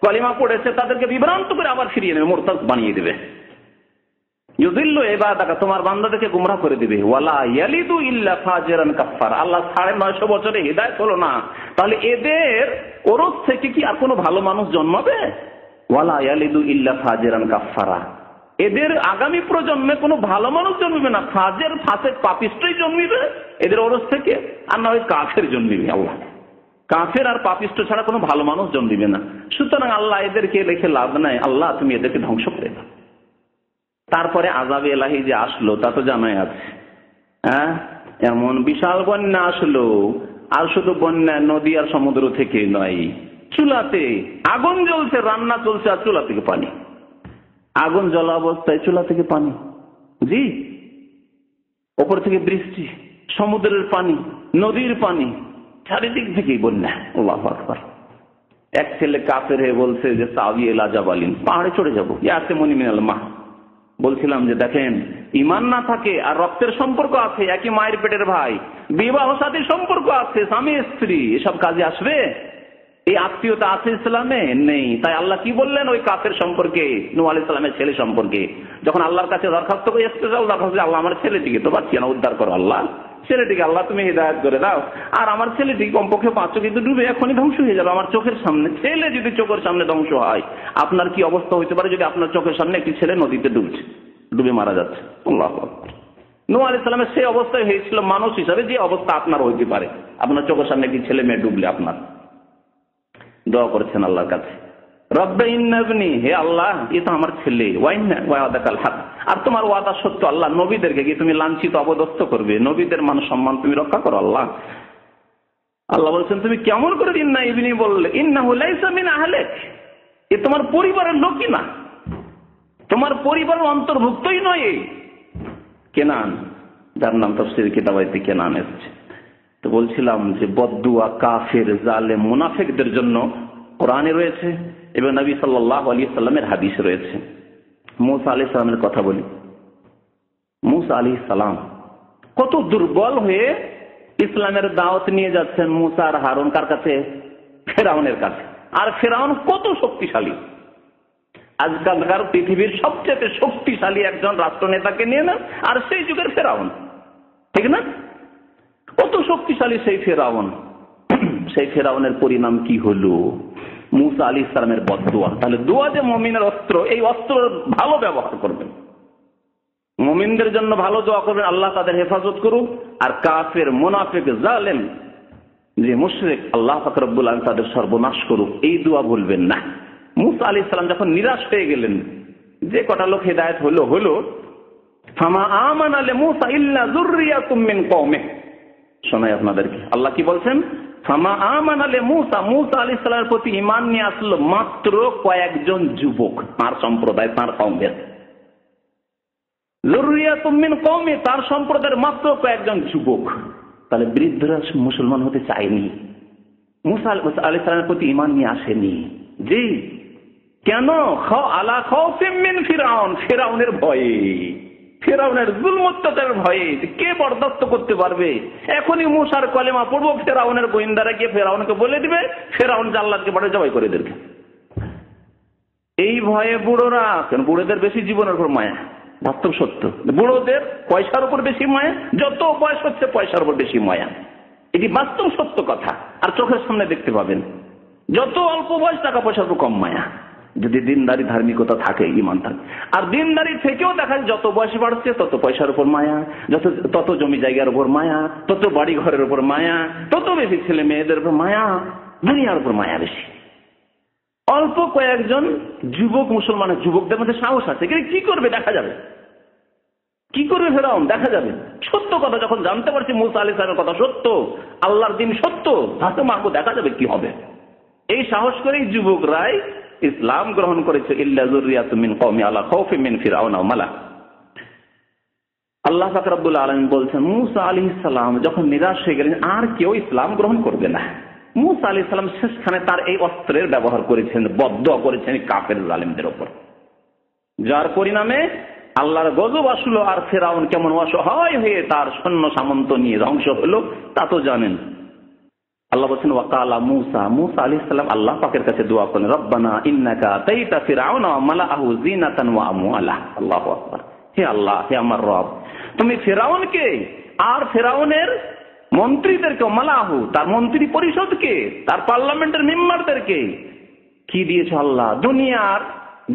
কলিমা পড়েছে, তাদেরকে বিভ্রান্ত করে আবার ফিরিয়ে নেবে, মুরতাদ বানিয়ে দেবে। ইউদিল্লু ইবাদাক, তোমার বান্দাদেরকে গুমরাহ করে দিবে। ওয়ালা ইয়ালিদু ইল্লা ফাজিরান কাফার, আল্লাহ 950 বছরে হিদায়াত হলো না, তাহলে এদের ওরস থেকে কি আর কোনো ভালো মানুষ জন্মাবে? ওয়ালা ইয়ালিদু ইল্লা ফাজিরান কাফারা, এদের আগামী প্রজন্মে কোনো ভালো মানুষ জন্মিবে না, ফাজের ফাসেক পাপিষ্টই জন্মিবে এদের ওরস থেকে, আর না হয় কাফের জন্মিবে। আল্লাহ কাফের আর পাপিষ্ট ছাড়া কোনো ভালো মানুষ জন্মিবে না। সুতরাং আল্লাহ এদেরকে রেখে লাভ নাই, আল্লাহ তুমি এদেরকে ধ্বংস করে দাও। তারপরে আযাবে ইলাহি যে আসলো তা তো জানাই আছে। হ্যাঁ, এমন বিশাল বন্যা আসলো, আর শুধু বন্যা নদী আর সমুদ্র থেকে নয়, চুলাতে আগুন জ্বলছে, রান্না চলছে, আর চুলা থেকে পানি, আগুন জ্বলা অবস্থায় চুলা থেকে পানি, জি, ওপর থেকে বৃষ্টি, সমুদ্রের পানি, নদীর পানি, চারিদিক থেকেই বন্যা। আল্লাহু আকবার। এক ছেলে কাফের হয়ে বলছে যে সাউই ইলা জাবালিন, পাহাড়ে চড়ে যাবো, ইয়াসিমুনি মিনাল মা। বলছিলাম যে দেখেন, ইমান না থাকে আর রক্তের সম্পর্ক আছে, একই মায়ের পেটের ভাই, বিবাহ সাথী সম্পর্ক আছে, স্বামী স্ত্রী, এসব কাজে আসবে? এই আত্মীয়তা আছে ইসলামে? নেই। তাই আল্লাহ কি বললেন ওই কাফের সম্পর্কে, নূহ আলাইহিস সালামের ছেলে সম্পর্কে, যখন আল্লাহর কাছে দরখাস্ত করে স্পেশাল দরখাস্ত, আল্লাহ আমার ছেলেটিকে তো পাচ্ছি না, উদ্ধার করো আল্লাহ, ছেলেটিকে আল্লাহ তুমি হিদায়াত করে দাও, আর আমার ছেলেটি কমপক্ষে 5 কিন্তু ডুবে এখনই ধ্বংস হয়ে যাবে আমার চোখের সামনে। ছেলে যদি চোখের সামনে ধ্বংস হয়, আপনার কি অবস্থা হইতে পারে যদি আপনার চোখের সামনে একটি ছেলে নদীতে ডুবছে, ডুবে মারা যাচ্ছে? আল্লাহু আকবার। নূহ আলাইহিস সালামের সেই অবস্থায় হয়েছিল মানুষ হিসাবে, যে অবস্থা আপনার হইতে পারে, আপনার চোখের সামনে একটি ছেলে মেয়ে ডুবলে আপনার। দোয়া করেছেন আল্লাহর কাছে, রব্বে ইন্নাবনি, হে আল্লাহ এ তো আমার ছেলে, ওয়াদাকাল হক, আর তোমার ওয়াদা সত্য আল্লাহ, নবীদেরকে কি তুমি লাঞ্ছিত অপদস্থ করবে, নবীদের মান সম্মান তুমি রক্ষা করো আল্লাহ। আল্লাহ বলছেন তুমি কেমন করে ইন্না ইবনি বললে, ইন্নাহু লাইসা মিন আহলিক, এ তোমার পরিবারের লোকই না, তোমার পরিবারের অন্তর্ভুক্তই নয়। কেনান, যার নাম তাফসীর কিতাবাইতে কেনান এসেছে। তো বলছিলাম যে বদদুয়া কাফের, জালেম, মুনাফিকদের জন্য কোরআনে রয়েছে এবং নবী সাল্লাল্লাহু আলাইহি সাল্লামের হাদিসে রয়েছে। মুসা আলাইহিস সালামের কথা বলি। মুসা আলাইহিস সালাম কত দুর্বল হয়ে ইসলামের দাওয়াত নিয়ে যাচ্ছেন। মুসা আর হারুন কার কাছে? ফেরাউনের কাছে। আর ফেরাউন কত শক্তিশালী, আজকালকার পৃথিবীর সবচেয়ে শক্তিশালী একজন রাষ্ট্রনেতাকে নিয়ে নেন, আর সেই যুগের ফেরাউন, ঠিক না? কত শক্তিশালী সেই ফেরাউন। সেই ফেরাউনের পরিণাম কি হলো? মুসা আলাইহিস সালামের বদদুয়া। তাহলে দোয়া যে মুমিনের অস্ত্র, এই অস্ত্রের ভালো ব্যবহার করবেন, মুমিনদের জন্য ভালো দোয়া করবেন, আল্লাহ তাদের হেফাজত করুক। আর কাফের, মুনাফিক, জালেম, যে মুশরিক, আল্লাহ পাক রব্বুল আলামিন তাদের সর্বনাশ করুক, এই দোয়া ভুলবেন না। মুসা আলাইহিস সালাম যখন নিরাশ হয়ে গেলেন, যে কটা লোক হিদায়াত হলো, ফামা আমানা লিমুসা ইল্লা যুররিয়াতুম মিন কওমিহি। শোনাই আপনাদেরকে, আল্লাহ কি বলছেন? ফামা আমানা লিমুসা, মুসা আলাইহিস সালামের প্রতি ঈমান নিয়ে আসলো মাত্র কয়েকজন যুবক, তার সম্প্রদায়, তার কওমের। যুররিয়াতুম মিন কওমি, তার সম্প্রদায়ের মাত্র কয়েকজন যুবক। তাহলে বৃদ্ধরা মুসলমান হতে চায়নি, মুসা আলাইহিস সালামের প্রতি ঈমান নিয়ে আসেনি। জি, কেন? আলা খাউফিম মিন ফিরাউন, ফিরাউনের ভয়ে, ফিরাউনের জুলম অত্যাচারের ভয়ে। কে বরদাস্ত করতে পারবে? এখনই মুসার কলেমা পড়বো, ফিরাউনের গোয়েন্দারা গিয়ে ফিরাউনকে বলে দিবে, ফিরাউন জাল্লাদকে পাঠিয়ে জবাই করে দেবে। এই ভয়ে বুড়োরা, কেন বুড়োদের বেশি জীবনের উপর মায়া, বাস্তব সত্য। বুড়োদের পয়সার উপর বেশি মায়া, যত বয়স হচ্ছে পয়সার উপর বেশি মায়া। এটি বাস্তব সত্য কথা, আর চোখের সামনে দেখতে পাবেন। যত অল্প বয়স টাকা পয়সার উপর কম মায়া, যদি দিনদারি ধার্মিকতা থাকে, ইমান থাকে। আর দিনদারি থেকেও দেখা যায় যত বয়স বাড়ছে তত পয়সার উপর মায়া, তত জমি জায়গার উপর মায়া, তত বাড়ি ঘরের উপর মায়া, তত বেশি ছেলে মেয়েদের উপর মায়া, দুনিয়ার উপর মায়া বেশি। অল্প কয়েকজন যুবক মুসলমানের যুবকদের মধ্যে সাহস আছে, কি করবে দেখা যাবে, কি করবে ফেরাউন দেখা যাবে। সত্য কথা যখন জানতে পারছি মুসা আলাইহিস সালামের কথা সত্য, আল্লাহর দিন সত্য, তাতে মারবো, দেখা যাবে কি হবে। এই সাহস করেই যুবকরাই ইসলাম গ্রহণ করেছে। ইল্লা যুররিয়াতুম মিন কওমি আলা খাউফিন মিন ফিরআউন ওয়া মালা। আল্লাহ পাক রব্বুল আলামিন বলছেন মুসা আলাইহিস সালাম যখন নিরাশ হয়ে গেলেন আর কেউ ইসলাম গ্রহণ করবে না, মুসা আলাইহিস সালাম শেষখানে তার এই অস্ত্রের ব্যবহার করেছেন, বদদোয়া করেছেন কাফের জালিমদের উপর, যার পরিণামে আল্লাহর গজব আসলো। আর ফিরআউন কেমন অসহায় হয়ে তার সৈন্য সামন্ত নিয়ে ধ্বংস হলো তা তো জানেন। আল্লাহ বলেন ওয়াকালা মুসা, মুসা আলাইহিস সালাম আল্লাহ পাকের কাছে দোয়া করেন, রব্বানা ইন্নাকা আতাইতা ফিরআউনা ওয়া মালাআহু জিনাতান ওয়া আমওয়ালা। আল্লাহু আকবার। হে আল্লাহ, হে আমার রব, তুমি ফিরআউনকে আর ফিরআউনের মন্ত্রীদেরকে, মালাহু তার মন্ত্রী পরিষদকে, তার পার্লামেন্টের মেম্বারদেরকে কি দিয়েছো আল্লাহ? দুনিয়ার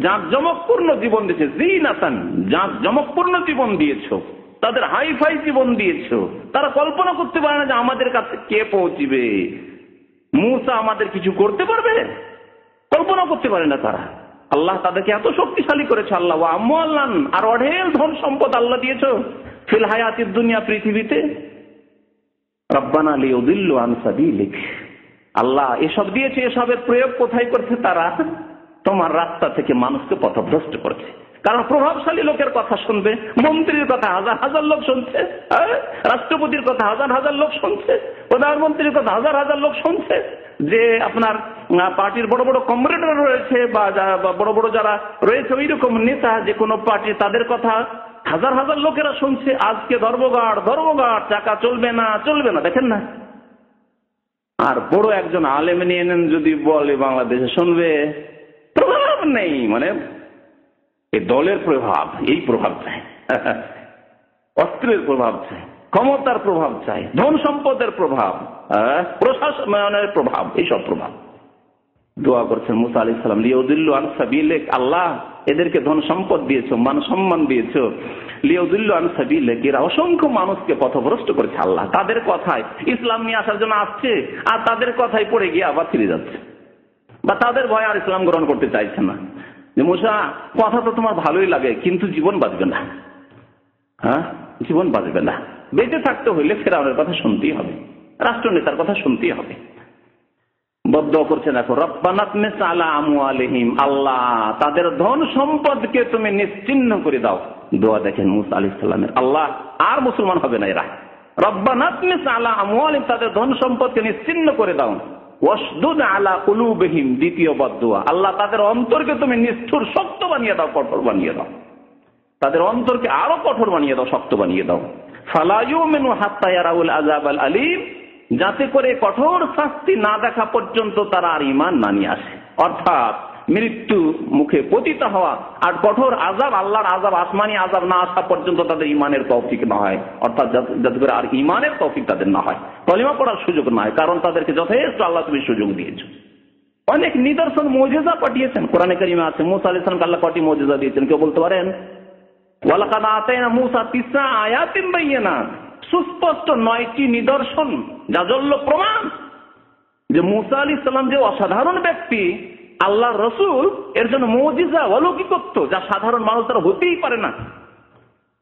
জাঁকজমকপূর্ণ জীবন দিয়েছে, জিনাতান জাঁকজমকপূর্ণ জীবন দিয়েছো, তাদের হাইফাই জীবন দিয়েছো। তারা কল্পনা করতে পারে না যে আমাদের কাছে কে পৌঁছিবে, মুসা আমাদের কিছু করতে পারবে, কল্পনা করতে পারে না তারা। আল্লাহ তাদেরকে এত শক্তিশালী করেছে। আল্লাহ ওয়া আমওয়ালান, আর অঢেল ধন সম্পদ আল্লাহ দিয়েছো ফিল হায়াতিদ দুনিয়া, পৃথিবীতে। রব্বানা লিয়ুদিল্লু আন সাবিলিক, আল্লাহ এসব দিয়েছে, এসবের প্রয়োগ কোথায় করছে তারা? তোমার রাস্তা থেকে মানুষকে পথভ্রষ্ট করছে। কারণ প্রভাবশালী লোকের কথা শুনবে, মন্ত্রীর কথা হাজার হাজার লোক শুনছে, রাষ্ট্রপতির কথা হাজার হাজার লোক শুনছে, প্রধানমন্ত্রীর কথা হাজার হাজার লোক শুনছে, যে আপনার পার্টির বড় বড় কমরেডরা রয়েছে বা বড় বড় যারা রয়েছে ওই রকম নেতা যে কোনো পার্টি, তাদের কথা হাজার হাজার লোকেরা শুনছে। আজকে ধর্মঘট, টাকা চলবে না, দেখেন না। আর বড় একজন আলেম নিয়ে নেন যদি বলে বাংলাদেশে, শুনবে? প্রভাব নেই, মানে এই দলের প্রভাব, এই প্রভাব চাই, অস্ত্রের প্রভাব চাই, ক্ষমতার প্রভাব চাই, ধন সম্পদের প্রভাব, প্রশাসনের প্রভাব, এইসব প্রভাব। দোয়া করছেন মুসা আলাইহিস সালাম, লিয়ুদিল্লু আন সাবিলিক, আল্লাহ এদেরকে ধন সম্পদ দিয়েছো, মান সম্মান দিয়েছো, লিয়ুদিল্লু আন সাবিলিক, এরা অসংখ্য মানুষকে পথভ্রষ্ট করেছে। আল্লাহ তাদের কথায় ইসলাম নিয়ে আসার জন্য আসছে, আর তাদের কথায় পড়ে গিয়ে আবার ফিরে যাচ্ছে, বা তাদের ভয় আর ইসলাম গ্রহণ করতে চাইছে না। যে মুসা, কথা তো তোমার ভালোই লাগে, কিন্তু জীবন বাঁচবে না, জীবন বাঁচবে না। বেঁচে থাকতে হইলে ফিরআউনের কথা শুনতেই হবে, রাষ্ট্রনেতার কথা শুনতেই হবে। বদদোয়া করছেন এখন, রব্বানা তমিস আলা আমওয়ালিহিম, আল্লাহ তাদের ধন সম্পদকে তুমি নিশ্চিহ্ন করে দাও। দোয়া দেখেন মুসা আলাইহিস সালামের, আল্লাহ আর মুসলমান হবে না এরা। রব্বানা তমিস আলা আমওয়ালিহিম, তাদের ধন সম্পদকে নিশ্চিহ্ন করে দাও। ওয়াশদুদ আলা কুলুবিহিম, দ্বিতীয় বদদোয়া, আল্লাহ তাদের অন্তরকে তুমি নিষ্ঠুর শক্ত বানিয়ে দাও, কঠোর বানিয়ে দাও, তাদের অন্তরকে আরো কঠোর বানিয়ে দাও, শক্ত বানিয়ে দাও। ফালা ইউমিনু হাত্তা ইয়ারাউল আযাবাল আলীম, যাতে করে কঠোর শাস্তি না দেখা পর্যন্ত তারা আর ঈমান না নিয়ে আসে। অর্থাৎ মৃত্যু মুখে পতিত হওয়া আর কঠোর আযাব, আল্লাহর আযাব, আসমানি আযাব না আসা পর্যন্ত তাদের ঈমানের তৌফিক না হয়। অর্থাৎ যাতে করে আর ঈমানের তৌফিক তাদের না হয়, কলিমা পড়ার সুযোগ না হয়। কারণ তাদেরকে যথেষ্ট আল্লাহ তুমি সুযোগ দিয়েছো, অনেক নিদর্শন মুজিজা পাঠিয়েছেন। কোরআনে কারিমে আছে মুসা আলাইহিস সালামকে আল্লাহ কয়টি মুজিজা দিয়েছেন, কেউ বলতে পারেন? ওয়ালাকাদ আতাইনা মুসা 9 আয়াতিন বাইয়িনাত, সুস্পষ্ট 9টি নিদর্শন, জাজল্য প্রমাণ যে মুসা আলাইহিস সালাম যে অসাধারণ ব্যক্তি, আল্লাহর রাসূল, এর জন্য মুজিজা, অলৌকিকত্ব যা সাধারণ মানুষ তারা হতেই পারে না।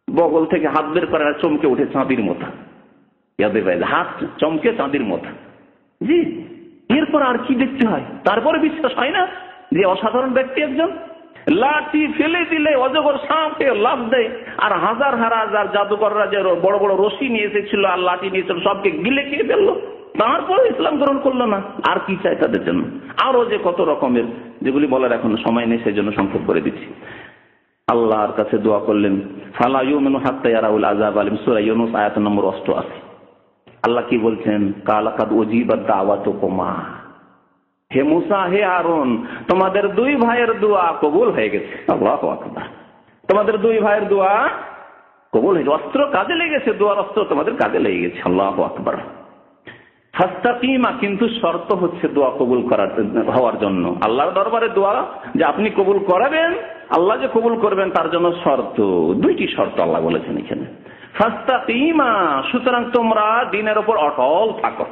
বগল থেকে হাত বের করে চমকে উঠে চাঁদির মতো, হাত চমকে চাঁদির মতো। জি, এরপর আর কি দেখতে হয়? তারপরে বিশ্বাস হয় না যে অসাধারণ ব্যক্তি একজন? লাঠি ফেলে দিলে অজগর সাপে লাফ দেয়, আর হাজার হাজার জাদুকররা যে বড় বড় রশি নিয়ে এসেছিল আর লাঠি নিয়েছিল সবকে গিলে খেয়ে ফেললো, তারপরে ইসলাম গ্রহণ করলো না। আর কি চাই তাদের জন্য? আরো যে কত রকমের, যেগুলি বলার এখন সময় নেই, সেই জন্য সংক্ষেপ করে দিচ্ছি। আল্লাহর কাছে দোয়া করলেন, ফালা ইউমিনু হাত্তা ইয়ারাউল আযাব আলিম, সূরা ইউনূস আয়াত নম্বর 88। আল্লাহ কি বলছেন? কালা কাদ উজিবাত দাওয়াতুকুমা, হে মুসা, হে হারুন, তোমাদের দুই ভাইয়ের দোয়া কবুল হয়ে গেছে। আল্লাহু আকবার, তোমাদের দুই ভাইয়ের দোয়া কবুল হয়েছে। অস্ত্র কাজে লেগেছে, দোয়ার অস্ত্র তোমাদের কাজে লেগে গেছে। আল্লাহু আকবার। ফাস্তাকিমা, কিন্তু শর্ত হচ্ছে দোয়া কবুল হওয়ার জন্য আল্লাহর দরবারে দোয়া যে আপনি কবুল করাবেন, আল্লাহ যে কবুল করবেন তার জন্য শর্ত, দুইটি শর্ত আল্লাহ বলেছেন এখানে। ফাস্তাকিমা, সুতরাং তোমরা দ্বীনের উপর অটল থাকো,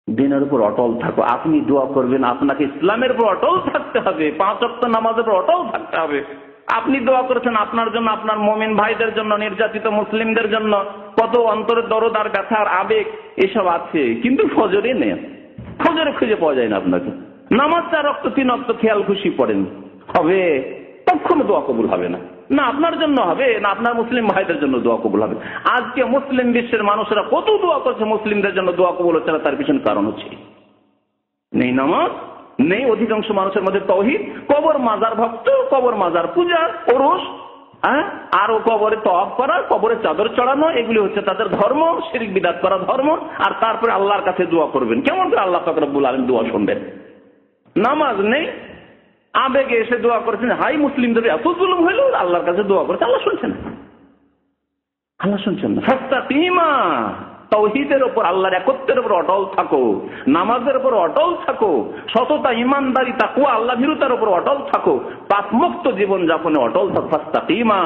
দ্বীনের উপর অটল থাকো। আপনি দোয়া করবেন, আপনাকে ইসলামের উপর অটল থাকতে হবে, 5 ওয়াক্ত নামাজের উপর অটল থাকতে হবে। আপনি দোয়া করেছেন আপনার জন্য, আপনার মুমিন ভাইদের জন্য, নির্যাতিত মুসলিমদের জন্য, কত অন্তরের দরদ আর ব্যথার আবেগ এসব আছে, কিন্তু ফজরে নেই, ফজরে খুঁজে পাওয়া যায় না আপনাকে। নামাজ 4 ওয়াক্ত 3 ওয়াক্ত খেয়াল খুশি পড়েন, হবে? কখনো দোয়া কবুল হবে না, না আপনার জন্য হবে না আপনার মুসলিম ভাইদের জন্য দোয়া কবুল হবে। আজকে মুসলিম বিশ্বের মানুষেরা কত দোয়া করছে মুসলিমদের জন্য, দোয়া কবুল হচ্ছে না, তার পিছনে কারণ হচ্ছে নেই নামাজ, নেই অধিকাংশ মানুষের মধ্যে তাওহীদ, কবর মাজার ভক্ত, কবর মাজার পূজা, ওরস, আর ও কবরে তওয়াফ করা, কবরে চাদর চড়ানো, এগুলি হচ্ছে তাদের ধর্ম, শিরক বিদআত করা ধর্ম। আর তারপরে আল্লাহর কাছে দোয়া করবেন, কেমন করে আল্লাহ পাক রব্বুল আলামিন দোয়া শুনবেন? নামাজ নেই, আবেগে এসে দোয়া করেছেন, হাই মুসলিমদের এত জুলুম হইল, আল্লাহর কাছে দোয়া করেছে, আল্লাহ শুনছেন না, আল্লাহ শুনছেন না। ফাস্তাকিমা, তাওহীদের উপর, আল্লাহর একত্বের উপর অটল থাকো, নামাজের উপর অটল থাকো, সততা, ইমানদারি, তাকওয়া, আল্লাহ ভীরুতার উপর অটল থাকো, পাপমুক্ত জীবন যাপনে অটল থাকো। ফাস্তাকিমা,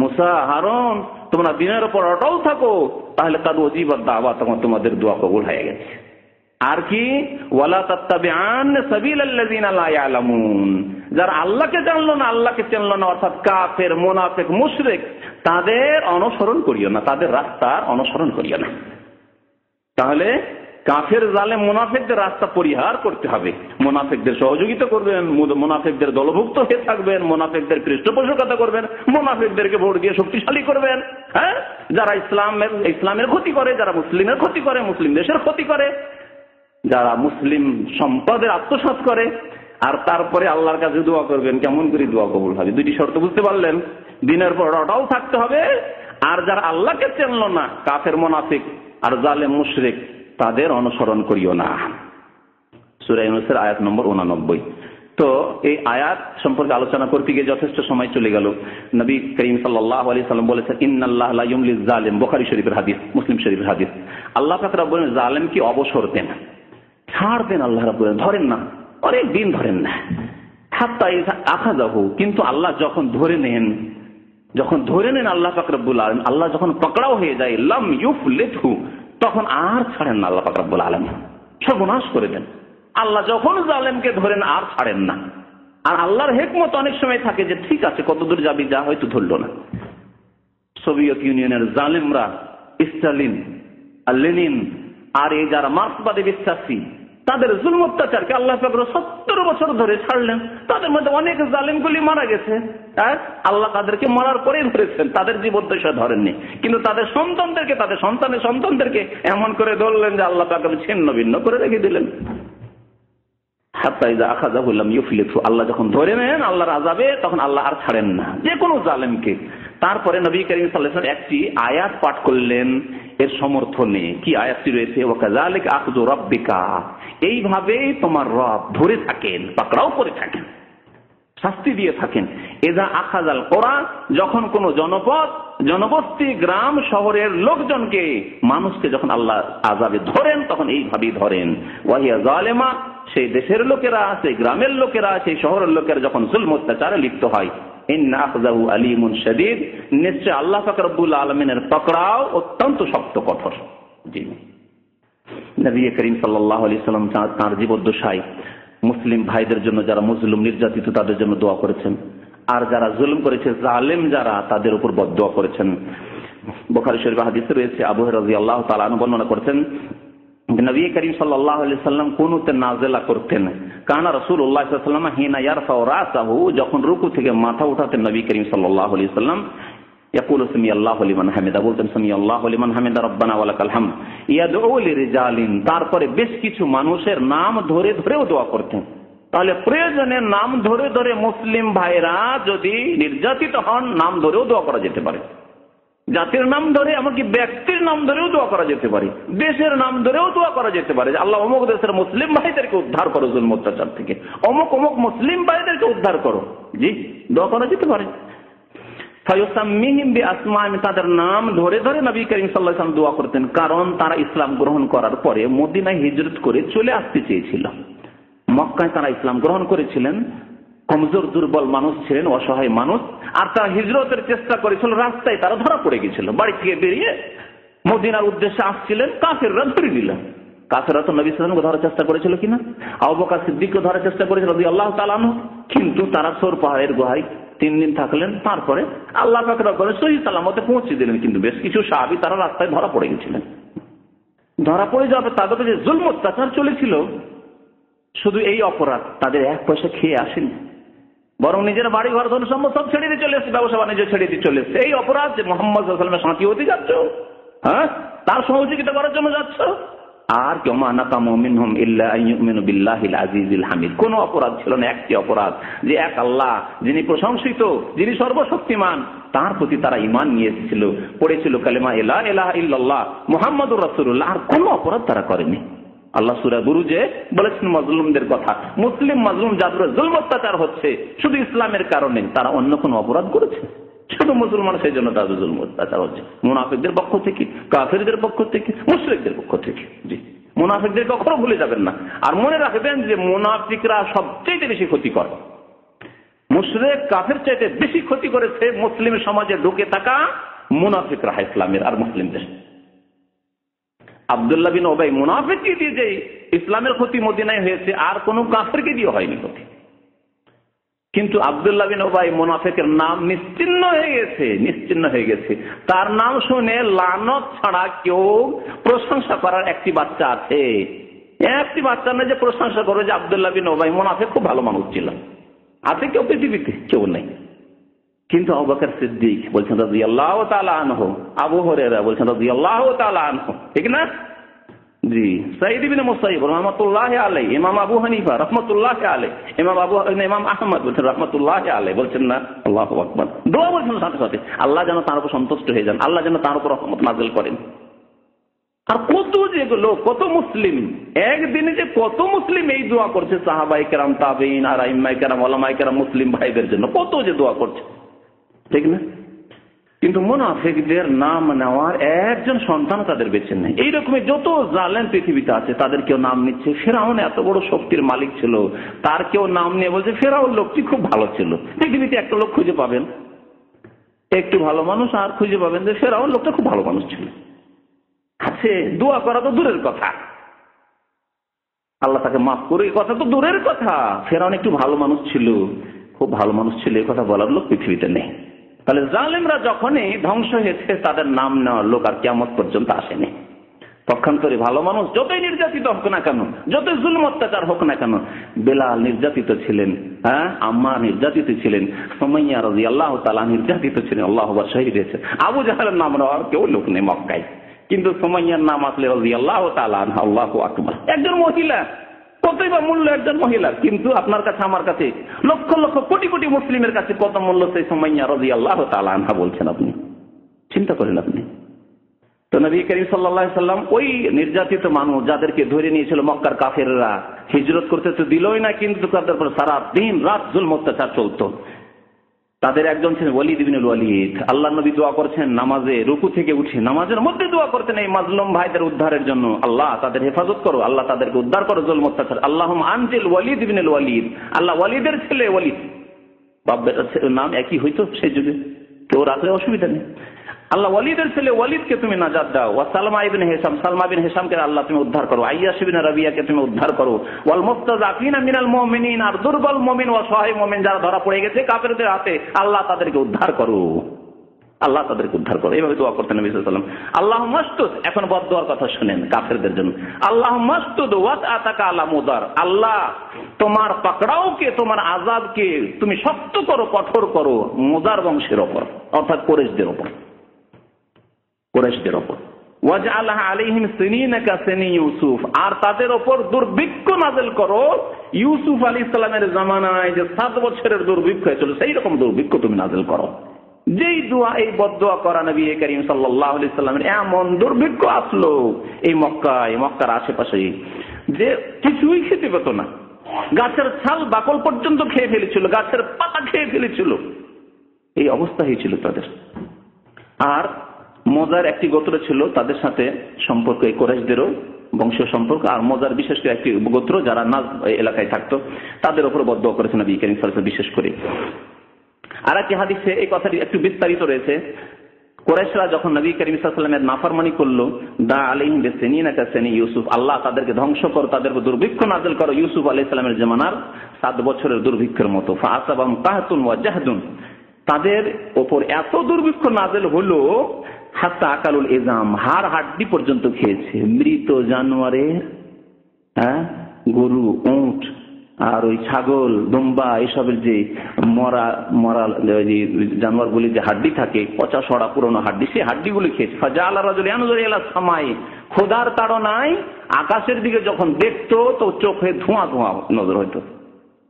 মুসা, হারুন, তোমরা দ্বীনের উপর অটল থাকো, তাহলে কাদ ওয়াজিবাত দাওয়াত, তোমাদের দোয়া কবুল হয়ে গেছে। আর কি, ওয়ালা তাত্তাবিআন সাবিলাল্লাযিনা লা ইয়ালামুন, যারা আল্লাহকে জানলো না, আল্লাহকে চিনলো না, অর্থাৎ কাফের, মুনাফিক, মুশরিক, তাদের অনুসরণ করিও না, তাদের রাস্তার অনুসরণ করিও না। তাহলে কাফের, জালেম, মুনাফিকদের রাস্তা পরিহার করতে হবে, মুনাফিকদের সহযোগিতা করবেন, মুনাফিকদের দলভুক্ত হয়ে থাকবেন, মুনাফিকদের পৃষ্ঠপোষকতা করবেন, মুনাফিকদেরকে ভোট দিয়ে শক্তিশালী করবেন। যারা ইসলামের ক্ষতি করে, যারা মুসলিমের ক্ষতি করে, মুসলিম দেশের ক্ষতি করে, যারা মুসলিম সম্পদের আত্মসাৎ করে, আর তারপরে আল্লাহর কাছে দোয়া করবেন, কেমন করে দোয়া কবুল হবে? দুইটি শর্ত বুঝতে পারলেন? দ্বীনের উপর অটল থাকতে হবে, আর যারা আল্লাহকে চিনল না, কাফের, মুনাফিক আর জালেম, মুশরিক, তাদের অনুসরণ করিও না। সূরা ইউনূসের আয়াত নম্বর 89। তো এই আয়াত সম্পর্কে আলোচনা করতে গিয়ে যথেষ্ট সময় চলে গেল। নবী করিম সাল্লাল্লাহু আলাইহি সাল্লাম বলেছেন, ইন্নাল্লাহ লা ইউমলিজ জালিম, বুখারী শরীফের হাদিস, মুসলিম শরীফের হাদিস। আল্লাহ পাক রব্বুল আলামিন জালেমকে অবসর দেন, ছাড় দেন, আল্লাহ রাব্বুল আলামিন ধরেন না, অনেক দিন ধরেন না, হাত্তা ইযা আখাযাহু, কিন্তু আল্লাহ যখন ধরে নেন, আল্লাহ পাক রব্বুল আলামিন, আল্লাহ যখন পাকড়াও হয়ে যায়, লাম ইউফলিতহু, তখন আর ছাড়েন না আল্লাহ পাক রব্বুল আলামিন, সর্বনাশ করে দেন। আল্লাহ যখন জালেমকে ধরেন আর ছাড়েন না। আর আল্লাহর হিকমত অনেক সময় থাকে যে ঠিক আছে, কতদূর যাবি যা, হয়তো ধরলো না। সোভিয়েত ইউনিয়নের জালেমরা, স্টালিন আর লেনিন আর এই যারা মার্ক্সবাদী বিশ্বাসী, তাদের জুলম অত্যাচারকে আল্লাহ পাক 70 বছর ধরে ছাড়লেন। তাদের মধ্যে অনেক জালেমগুলি মারা গেছে, আল্লাহ তাদেরকে মারার পরেই ধরেছেন, তাদের জীবদ্দশা ধরেননি। কিন্তু তাদের সন্তানদেরকে, তাদের সন্তানের সন্তানদেরকে এমন করে ধরলেন যে আল্লাহ পাক ছিন্ন ভিন্ন করে রেখে দিলেন। হাত্তা ইযা আখাযাহু লাম ইউফলিতহু, আল্লাহ যখন ধরে নেন আল্লাহর আযাবে, তখন আল্লাহ আর ছাড়েন না যে কোনো জালেমকে। তারপরে নবী করিম সাল্লাল্লাহু আলাইহি ওয়াসাল্লাম একটি আয়াত পাঠ করলেন এর সমর্থনে। কি আয়াতটি রয়েছে? ওয়াকাযালিকা আখযু রাব্বিকা, এইভাবেই তোমার রব ধরে থাকেন, পাকড়াও করে থাকেন, শাস্তি দিয়ে থাকেন। এযা আখাযাল কোরা, যখন কোন জনপদ, জনবস্তি, গ্রাম, শহরের লোকজনকে, মানুষকে যখন আল্লাহ আযাবে ধরেন, তখন এইভাবেই ধরেন। ওয়াহিয়া জালেমা, সেই দেশের লোকেরা, সেই গ্রামের লোকেরা, সেই শহরের লোকেরা যখন জুলম অত্যাচারে লিপ্ত হয়, ইন্না আখযাহু আলীমুন শাদীদ, নিশ্চয় আল্লাহ পাক রব্বুল আলামিনের পাকড়াও অত্যন্ত শক্ত, কঠোর। জি, নবী করিম সাল্লাল্লাহু আলাইহি সাল্লাম তাঁর জীবদ্দশায় মুসলিম ভাইদের জন্য, যারা মুজলুম, নির্যাতিত, তাদের জন্য দোয়া করেছেন। আর যারা জুলুম করেছে, জালেম যারা, তাদের উপর বদদোয়া করেছেন। বুখারী শরীফে হাদিসে রয়েছে, আবু হুরায়রা রাদিয়াল্লাহু তাআলা আনহু বর্ণনা করেছেন, নবী করিম সাল্লাল্লাহু আলাইহি সাল্লাম কুনুতে নাযিলা করতেন। কানা রাসূলুল্লাহ সাল্লাল্লাহু আলাইহি ওয়াসাল্লাম হিনা ইয়ারফাউ রাসাহু, যখন রুকু থেকে মাথা উঠাতেন নবী করিম সাল্লাল্লাহু আলাইহি ওয়াসাল্লাম, ইয়াকুলু সামিআল্লাহু লিমান হামিদা, বলতেন সামিআল্লাহু লিমান হামিদা রব্বানা ওয়া লাকাল হামদ। ইয়াদউ লিরিজালিন, তারপরে বেশ কিছু মানুষের নাম ধরে ধরেও দোয়া করতেন। তাহলে প্রয়োজনে নাম ধরে ধরে মুসলিম ভাইরা যদি নির্যাতিত হন, নাম ধরেও দোয়া করা যেতে পারে। জাতির নাম ধরে, এমনকি ব্যক্তির নাম ধরেও দোয়া করা যেতে পারে, দেশের নাম ধরেও দোয়া করা যেতে পারে। আল্লাহ অমুক দেশের মুসলিম ভাইদেরকে উদ্ধার করো জুলম অত্যাচার থেকে, অমুক অমুক মুসলিম ভাইদেরকে উদ্ধার করো। জি, দোয়া করা যেতে পারে। ফায়ুসাম্মিহিম বিআসমাইহিম, তাদের নাম ধরে ধরে নবী করিম সাল্লাল্লাহু আলাইহি ওয়াসাল্লাম দোয়া করতেন, কারণ তারা ইসলাম গ্রহণ করার পরে মদিনায় হিজরত করে চলে আসতে চেয়েছিল। মক্কায় তারা ইসলাম গ্রহণ করেছিলেন, কমজোর দুর্বল মানুষ ছিলেন, অসহায় মানুষ, আর তারা হিজরতের চেষ্টা করেছিল, রাস্তায় তারা ধরা পড়ে গেছিল। বাড়ি থেকে বেরিয়ে মদিনার উদ্দেশ্যে আসছিলেন, কাফেররা ধরে নিল। কাফেররা তো নবী সাল্লাল্লাহু আলাইহি ওয়াসাল্লামকে ধরার চেষ্টা করেছিল কিনা, আবু বকর সিদ্দিককে ধরার চেষ্টা করেছিল রাদিয়াল্লাহু তাআলা আনহু, কিন্তু তারা সোর পাহাড়ের গুহায় 3 দিন থাকলেন, তারপরে আল্লাহ পাক রব্বুল সহি সালামতে পৌঁছে দিলেন। কিন্তু বেশ কিছু সাহাবী তারা রাস্তায় ধরা পড়ে গেছিলেন। ধরা পড়ে যাবে, তাদের যে জুলম অত্যাচার চলেছিল, শুধু এই অপরাধ তাদের 1 পয়সা খেয়ে আসেনি, বরং নিজের বাড়ি ঘর ধন সম্পদ সব ছেড়ে দিয়ে চলে এসেছে, ব্যবসা বাণিজ্য ছেড়ে দিয়ে চলে এসেছে। এই অপরাধ যে মুহাম্মদ সাল্লাল্লাহু আলাইহি ওয়াসাল্লামের সাথী হতে যাচ্ছ, হ্যাঁ, তার সহযোগিতা করার জন্য যাচ্ছ, আর কেউ মা নাকামু মিনহুম ইল্লা আন ইউমিনু বিল্লাহিল আজিজিল হামিদ। কোন অপরাধ ছিল না, একটি অপরাধ, যে এক আল্লাহ যিনি প্রশংসিত, যিনি সর্বশক্তিমান, তার প্রতি তারা ঈমান নিয়ে এসেছিল, পড়েছিল কালেমা লা ইলাহা ইল্লাল্লাহ মুহাম্মাদুর রাসূলুল্লাহ। আর কোন অপরাধ তারা করেনি। আল্লাহ সূরা বুরুজে বলেছেন মাজলুমদের কথা, মুসলিম মাজলুম যাদের জুলম অত্যাচার হচ্ছে শুধু ইসলামের কারণে, তারা অন্য কোন অপরাধ করেছে? শুধু মুসলমান, সেই জন্য তাদের জুলম অত্যাচার হচ্ছে। মুনাফিকদের পক্ষ থেকে, কাফেরদের পক্ষ থেকে, মুশরিকদের পক্ষ থেকে। জি, মুনাফিকদের কখনো ভুলে যাবেন না। আর মনে রাখবেন যে মুনাফিকরা সবচেয়ে বেশি ক্ষতি করে। মুশরিক কাফের চাইতে বেশি ক্ষতি করেছে মুসলিম সমাজে ঢুকে থাকা মুনাফিকরা, ইসলামের আর মুসলিমদের। আব্দুল্লাহ বিন উবাই মুনাফিককে দিয়ে যে ইসলামের ক্ষতি মদিনায় হয়েছে, আর কোন কাফেরকে দিয়ে হয়নি ক্ষতি। কিন্তু আব্দুল্লাহ বিন উবাই মুনাফিকের নাম নিশ্চিহ্ন হয়ে গেছে, নিশ্চিহ্ন হয়ে গেছে। তার নাম শুনে লানত ছাড়া কেউ প্রশংসা করার একটি বাচ্চা আছে? একটি বাচ্চা না যে প্রশংসা করে যে আব্দুল্লাহ বিন উবাই মুনাফিক খুব ভালো মানুষ ছিল, আছে কেউ পৃথিবীতে? কেউ নেই। কিন্তু আবু বকর সিদ্দিক বলছেন রাদিয়াল্লাহু তাআলা আনহু, আবু হুরায়রা বলছেন রাদিয়াল্লাহু তাআলা আনহু, ঠিক না? জি, সাঈদ ইবনে মুসাইয়্যিব রাহমাতুল্লাহি আলাইহি, ইমাম আবু হানিফা রাহমাতুল্লাহি আলাইহি, ইমাম আহমদ বলছেন রাহমাতুল্লাহি আলাইহি, বলছেন না আল্লাহু আকবার, দোয়া বলছেন সাথে সাথে আল্লাহ যেন তার উপর সন্তুষ্ট হয়ে যান, আল্লাহ যেন তার উপর রহমত নাযিল করেন। আর কত যেগুলো, কত মুসলিম একদিনে যে কত মুসলিম এই দোয়া করছে, সাহাবায়ে কেরাম, তাবেঈন আর আইম্মায়ে কেরাম, উলামায়ে কেরাম, মুসলিম ভাইদের জন্য কত যে দোয়া করছে, ঠিক না? কিন্তু মুনাফিকদের নাম নেওয়ার একজন সন্তান তাদের বেঁচে নেই। এইরকমই যত জালেম পৃথিবীতে আছে তাদের কেউ নাম নিচ্ছে। ফেরাউন এত বড় শক্তির মালিক ছিল, তার কেউ নাম নিয়ে বলছে ফেরাউন লোকটি খুব ভালো ছিল। পৃথিবীতে একটা লোক খুঁজে পাবেন একটু ভালো মানুষ, আর খুঁজে পাবেন যে ফেরাউন লোকটা খুব ভালো মানুষ ছিল। আছে, দোয়া করা তো দূরের কথা, আল্লাহ তাকে মাফ করে, এই কথা তো দূরের কথা। ফেরাউন একটু ভালো মানুষ ছিল, খুব ভালো মানুষ ছিল, এই কথা বলার লোক পৃথিবীতে নেই। তাহলে জালেমরা যখনই ধ্বংস হয়েছে, তাদের নাম নেওয়ার লোক আর কিয়ামত পর্যন্ত আসেনি। পক্ষান্তরে ভালো মানুষ যতই নির্যাতিত হোক না কেন, যতই জুলম অত্যাচার হোক না কেন, বেলাল নির্যাতিত ছিলেন, হ্যাঁ, আম্মার নির্যাতিত ছিলেন, সুমাইয়া রাদিয়াল্লাহু তাআলা নির্যাতিত ছিলেন, আল্লাহু আকবার, শহীদ হয়েছে। আবু জাহেলের নাম নেওয়ার কেউ লোক নেই মক্কায়, কিন্তু সুমাইয়ার নাম আসলে রাদিয়াল্লাহু তাআলা আনহা, আল্লাহু আকবার। একজন মহিলা, কতই বা মূল্য একজন মহিলার, কিন্তু আপনার কাছে আমার কাছে লক্ষ লক্ষ কোটি কোটি মুসলিমের কাছে কত মূল্য সেই সুমাইয়া রাদিয়াল্লাহু তাআলা আনহা বলছেন আপনি, চিন্তা করেন আপনি। তো নবী করিম সাল্লাল্লাহু আলাইহি সাল্লাম ওই নির্যাতিত মানুষ যাদেরকে ধরে নিয়েছিল মক্কার কাফেররা, হিজরত করতে তো দিলই না, কিন্তু তাদের উপর সারা দিন রাত জুলম অত্যাচার চলতো। তাদের একজন ছিলেন ওয়ালিদ ইবনে ওয়ালিদ। আল্লাহ নবী দোয়া করছেন নামাজে, রুকু থেকে উঠে নামাজের মধ্যে দোয়া করতেন এই মাজলুম ভাইদের উদ্ধারের জন্য, আল্লাহ তাদের হেফাজত করো, আল্লাহ তাদেরকে উদ্ধার করো জুলম অত্যাচার। আল্লাহুম্মা আনজিল ওয়ালিদ ইবনে ওয়ালিদ, আল্লাহ ওয়ালিদের ছেলে ওয়ালিদ, বাপ বেটার নাম একই হইতো সেই যুগে, কেউ রাখলে অসুবিধা নেই। আল্লাহ ওয়ালিদের ছেলে ওয়ালিদকে তুমি নাজাত দাও। ওয়া সালমা ইবনে হিশাম, সালমা বিন হিশামকে আল্লাহ তুমি উদ্ধার করো। আইয়াশ বিন রাবিয়াকে তুমি উদ্ধার করো। ওয়াল মুস্তাযাফিনা মিনাল মুমিনিন, আর দুর্বল মুমিন ও অসহায় মুমিন যারা ধরা পড়ে গেছে কাফেরদের হাতে, আল্লাহ তাদেরকে উদ্ধার করো, আল্লাহ তাদেরকে উদ্ধার করো। এইভাবে দোয়া করতেন নবী সাল্লাল্লাহু আলাইহি ওয়াসাল্লাম। আল্লাহুম্মা আসতুদ, এখন বদদোয়ার কথা শুনেন কাফেরদের জন্য। আল্লাহুম্মা আসতুদ ওয়াতআতাকা আলা মুদার, আল্লাহ তোমার পাকড়াওকে, তোমার আযাবকে তুমি শক্ত করো, কঠোর করো মুদার বংশের উপর, অর্থাৎ কুরাইশদের উপর, কুরাইশদের উপর। ওয়াজআলহা আলাইহিম সিনিনা কাসিনি ইউসুফ, আর তাদের উপর দুর্ভিক্ষ নাযিল করো ইউসুফ আলাইহিস সালামের জামানায় যে 7 বছরের দুর্ভিক্ষ হয়েছিল, সেই রকম দুর্ভিক্ষ তুমি নাযিল করো। যেই দোয়া, এই বদদোয়া করা নবী করিম সাল্লাল্লাহু আলাইহি সাল্লামের, এমন দুর্ভিক্ষ আসলো এই মক্কায়, মক্কার আশেপাশে, যে কিছুই খেতে পেত না। গাছের ছাল বাকল পর্যন্ত খেয়ে ফেলেছিল, গাছের পাতা খেয়ে ফেলেছিল। এই অবস্থা হয়েছিল তাদের। আর মজার একটি গোত্র ছিল, তাদের সাথে সম্পর্ক এই কোরাইশদেরও বংশীয় সম্পর্ক। আর মজার বিশেষ করে একটি গোত্র যারা নাজ এলাকায় থাকতো, তাদের উপর বদদোয়া করেছেন নবী করিম সাল্লাল্লাহু আলাইহি ওয়াসাল্লাম বিশেষ করে। আর একটি হাদিসে এই কথাটি একটু বিস্তারিত রয়েছে। কুরাইশরা যখন নবী করিম সাল্লাল্লাহু আলাইহি ওয়াসাল্লামের নাফরমানি করলো, দা আলাইহিম বিসনিনা কাসনি ইউসুফ, আল্লাহ তাদেরকে ধ্বংস করো, তাদের উপর দুর্ভিক্ষ নাযিল করো ইউসুফ আলাইহিস সালামের জামানার 7 বছরের দুর্ভিক্ষের মতো। ফাআসাবাহুম কাহতুন ওয়া জাহদুন, তাদের উপর এত দুর্ভিক্ষ নাযিল হলো হাত্তা আকালুল ইজাম, হাড় হাড্ডি পর্যন্ত খেয়েছে। মৃত জানোয়ারের, গরু, উট আর ওই ছাগল, দুম্বা, এসবের যে মরা মরা জানোয়ারগুলি যে হাড্ডি থাকে, পচা সড়া পুরনো হাড্ডি, সেই হাড্ডিগুলি খেয়েছে। ফাজাআলা রাজুলুন ইয়ানজুরু ইলা সামাই, খোদার তাড়নায় আকাশের দিকে যখন দেখতো তো চোখে ধোঁয়া ধোঁয়া নজর হইতো।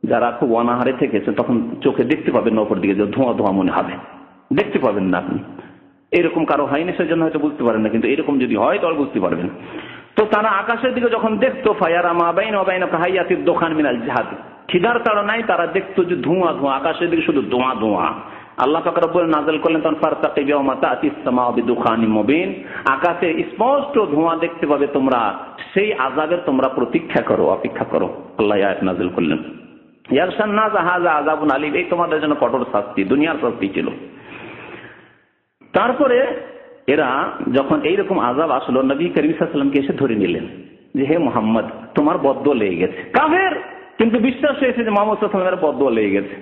যারা খুব অনাহারে থেকেছে তখন চোখে দেখতে পাবেন না উপর দিকে, যে ধোঁয়া ধোঁয়া মনে হবে, দেখতে পাবেন না আপনি। এরকম কারো হয়নি সেজন্য হয়তো বুঝতে পারেন না, কিন্তু এরকম যদি হয় তাহলে বুঝতে পারবেন। তো তারা আকাশের দিকে যখন দেখতো, ফায়ারা মা বাইনা ওয়া বাইনা কাহাইয়াতিদ দুখান মিনাল জিহাদ, খিদার তাড়নায় তারা দেখতো যে ধোঁয়া ধোঁয়া, আকাশের দিকে শুধু ধোঁয়া ধোঁয়া। আল্লাহ পাক রব্বুল নাযিল করলেন তখন ফারতাকিব ইয়াওমা তা'তিস সামাউ বিদুখানিম মুবিন, আকাশে স্পষ্ট ধোঁয়া দেখতে পাবে তোমরা, সেই আযাবের তোমরা প্রতীক্ষা করো, অপেক্ষা করো। আল্লাহ আয়াত নাযিল করলেন, ইয়ারশান নাস হাযা আযাবুন আলীম, এই তোমাদের জন্য কঠোর শাস্তি, দুনিয়ার শাস্তি ছিল। তারপরে এরা যখন এইরকম আযাব আসলো, নবী করিম সাল্লাল্লাহু আলাইহি ওয়াসাল্লামকে এসে ধরে নিলেন যে হে মুহাম্মদ, তোমার বদদোয়া লেগে গেছে। কাফের কিন্তু বিশ্বাস হয়েছে যে মুহাম্মদ সাল্লাল্লাহু আলাইহি ওয়াসাল্লামের বদদোয়া লেগে গেছে।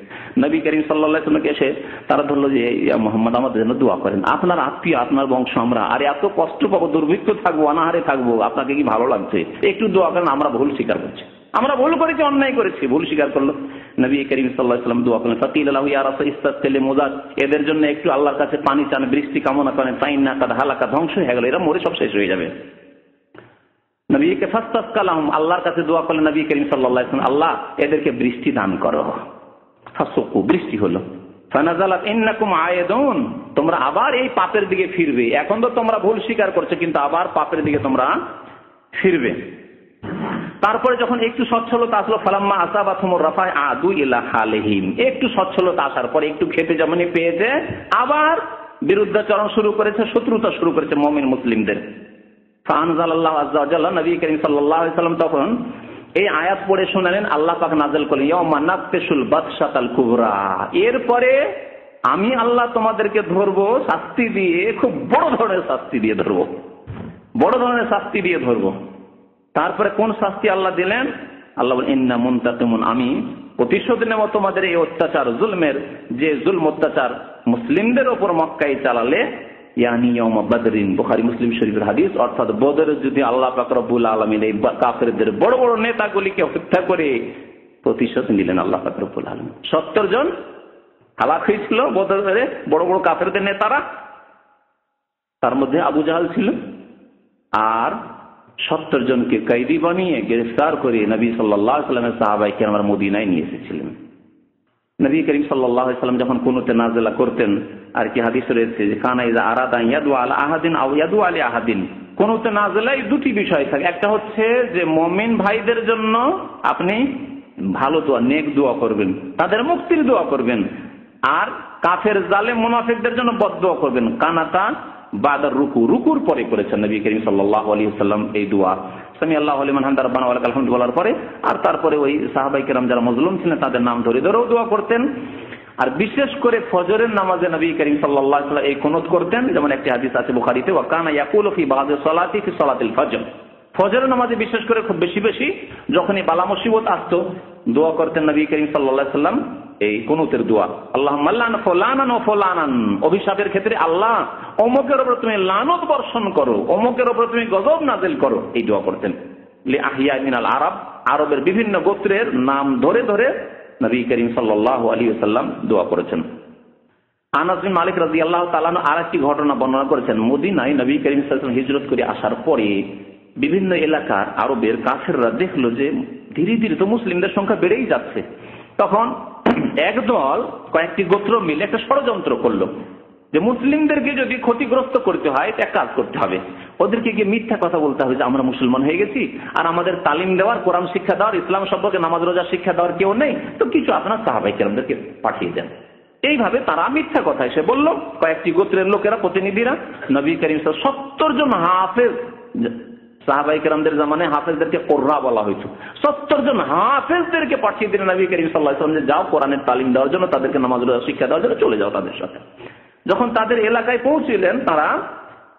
নবী করিম সাল্লাল্লাহু আলাইহি ওয়াসাল্লামকে এসে তারা ধরলো যে ইয়া মুহাম্মদ, আমাদের জন্য দোয়া করেন, আপনার আত্মীয়, আপনার বংশ আমরা, আর এত কষ্ট পাবো, দুর্ভিক্ষ থাকবো, অনাহারে থাকবো, আপনাকে কি ভালো লাগছে? একটু দোয়া করেন, আমরা ভুল স্বীকার করছি, আমরা ভুল করেছি, অন্যায় করেছি। ভুল স্বীকার করলো। নবী করিম সাল্লাল্লাহু আলাইহি ওয়াসাল্লাম দোয়া করলেন, ফাকিল লাহু ইয়া রাসূল ইস্তাসকিল মুজাদ, এদের জন্য একটু আল্লাহর কাছে পানি চান, বৃষ্টি কামনা করেন, ফাইন্না কাদ হালাকা, ধ্বংস হয়ে গেল, এরা মরে সব শেষ হয়ে যাবে। নবীকে ফাস্তাসকালাহুম, আল্লাহর কাছে দোয়া করলেন নবী করিম সাল্লাল্লাহু আলাইহি ওয়াসাল্লাম, আল্লাহ এদেরকে বৃষ্টি দান করো। ফাসুকু, বৃষ্টি হলো। ফানাজালাত ইন্নাকুম আয়েদুন, তোমরা আবার এই পাপের দিকে ফিরবে। এখন তো তোমরা ভুল স্বীকার করছো, কিন্তু আবার পাপের দিকে তোমরা ফিরবে। তারপরে যখন একটু সচ্ছলতা আসলো, ফালাম্মা আসাবাতুমুর রাফা আদু ইলা হালিহিম, একটু সচ্ছলতা আসার পরে, একটু খেতে যেমনই পেয়েছে, আবার বিরুদ্ধাচরণ শুরু করেছে, শত্রুতা শুরু করেছে মুমিন মুসলিমদের। ফাআনজালাল্লাহু আযজা ওয়া জাল্লা, নবী করিম সাল্লাল্লাহু আলাইহি ওয়াসাল্লাম তখন এই আয়াত পড়ে শোনালেন, আল্লাহ পাক নাযিল করলেন, ইয়াউমা নাকতিশুল বাতশাতাল কুবরা, এরপরে আমি আল্লাহ তোমাদেরকে ধরবো শাস্তি দিয়ে, খুব বড় ধরনের শাস্তি দিয়ে ধরবো, বড় ধরনের শাস্তি দিয়ে ধরবো। তারপরে কোন শাস্তি আল্লাহ দিলেন? আল্লাহ বলেন, ইন্না মুনতাকিমুন, আমি প্রতিশোধ নেব তোমাদের এই অত্যাচার, জুলমের, যে জুলম অত্যাচার মুসলিমদের উপর মক্কায় চালালে, ইয়ানি ইয়াউমা বদরিন, বুখারী মুসলিম শরীফের হাদিস, অর্থাৎ বদরের যুদ্ধে আল্লাহ পাক রব্বুল আলামিন এই কাফেরদের বড় বড় নেতাগুলিকে হত্যা করে প্রতিশোধ নিলেন আল্লাহ পাক রব্বুল আলামিন। 70 জন হালাক হয়েছিল বদরে, বড় বড় কাফেরদের নেতারা, তার মধ্যে আবু জাহাল ছিল। আর 70 জনকে কয়েদি বানিয়ে গ্রেফতার করে নবী সাল্লাল্লাহু আলাইহি ওয়াসাল্লামের সাহাবায়ে কেরাম মদিনায় নিয়ে এসেছিলেন। নবী করিম সাল্লাল্লাহু আলাইহি ওয়াসাল্লাম যখন কুনুতে নাযিলা করতেন, আর কি হাদিস রয়েছে যে কানা ইযা আরাদা ইয়াদু আলা আহাদিন আও ইয়াদু আলি আহাদিন, কুনুতে নাযিলায় দুটি বিষয় থাকে। একটা হচ্ছে যে মুমিন ভাইদের জন্য আপনি ভালো দোয়া, নেক দোয়া করবেন, তাদের মুক্তির দোয়া করবেন, আর কাফের জালেম মুনাফিকদের জন্য বদদোয়া করবেন। কানাতা বাদার রুকু, রুকুর পরে করেছেন নবী করিম সাল্লাল্লাহু আলাইহি ওয়াসাল্লাম এই দোয়া, সামি আল্লাহু লিমান হামদা রাব্বানা ওয়া লাকাল হামদু বলার পরে। আর তারপরে ওই সাহাবায়ে কেরাম যারা মজলুম ছিলেন তাদের নাম ধরে ধরেও দোয়া করতেন। আর বিশেষ করে ফজরের নামাজে নবী করিম সাল্লাল্লাহু আলাইহি ওয়াসাল্লাম এই কুনুত করতেন। যেমন একটি হাদিস আছে বুখারীতে, ওয়া কানা ইয়াকুলু ফি বাদি সালাতি ফি সালাতিল ফজর, ফজরের নামাজে বিশেষ করে খুব বেশি বেশি যখনই বালা মুসিবত আসতো, দোয়া করতেন নবী করিম সাল্লাল্লাহু আলাইহি ওয়াসাল্লাম এই কুনুতের দোয়া, আল্লাহুম্মা লান ফুলানান ওয়া ফুলানান, অভিশাপের ক্ষেত্রে আল্লাহ অমুকের উপর তুমি লানত বর্ষণ করো, অমুকের উপর তুমি গজব নাযিল করো, এই দোয়া করতেন। লি আহিয়া মিনাল আরব, আরবের বিভিন্ন গোত্রের নাম ধরে ধরে নবী করিম সাল্লাল্লাহু আলাইহি ওয়াসাল্লাম দোয়া করেছেন। আনাস বিন মালিক রাদিয়াল্লাহু তাআলা আরেকটি ঘটনা বর্ণনা করেছেন। মদিনায় নবী করিম সাল্লাল্লাহু আলাইহি ওয়াসাল্লাম হিজরত করে আসার পরে বিভিন্ন এলাকার আরবের কাফেররা দেখলো যে ধীরে ধীরে তো মুসলিমদের সংখ্যা বেড়েই যাচ্ছে। তখন একদল কয়েকটি গোত্র মিলে একটা ষড়যন্ত্র করলো যে মুসলিমদেরকে যদি ক্ষতিগ্রস্ত করতে হয় এক কাজ করতে হবে, ওদেরকে গিয়ে মিথ্যা কথা বলতে হবে যে আমরা মুসলমান হয়ে গেছি, আর আমাদের তালিম দেওয়ার, কোরআন শিক্ষা দেওয়ার, ইসলাম সম্পর্কে নামাজ রোজা শিক্ষা দেওয়ার কেউ নেই, তো কিছু আপনার সাহাবায়ে কেরামদেরকে পাঠিয়ে দেন। এইভাবে তারা মিথ্যা কথা এসে বলল। কয়েকটি গোত্রের লোকেরা, প্রতিনিধিরা নবী করিম 70 জন হাফেজ, সাহাবায়ে কেরামদের জামানায় হাফেজদেরকে কোররা বলা হয়েছে, 70 জন হাফেজদেরকে পাঠিয়ে দিলেন নবী করিম সাল্লাল্লাহু আলাইহি ওয়াসাল্লাম যে যাও কোরআনের তালিম দেওয়ার জন্য, তাদেরকে নামাজ রোজা শিক্ষা দেওয়ার জন্য চলে যাও তাদের সাথে। যখন তাদের এলাকায় পৌঁছলেন তারা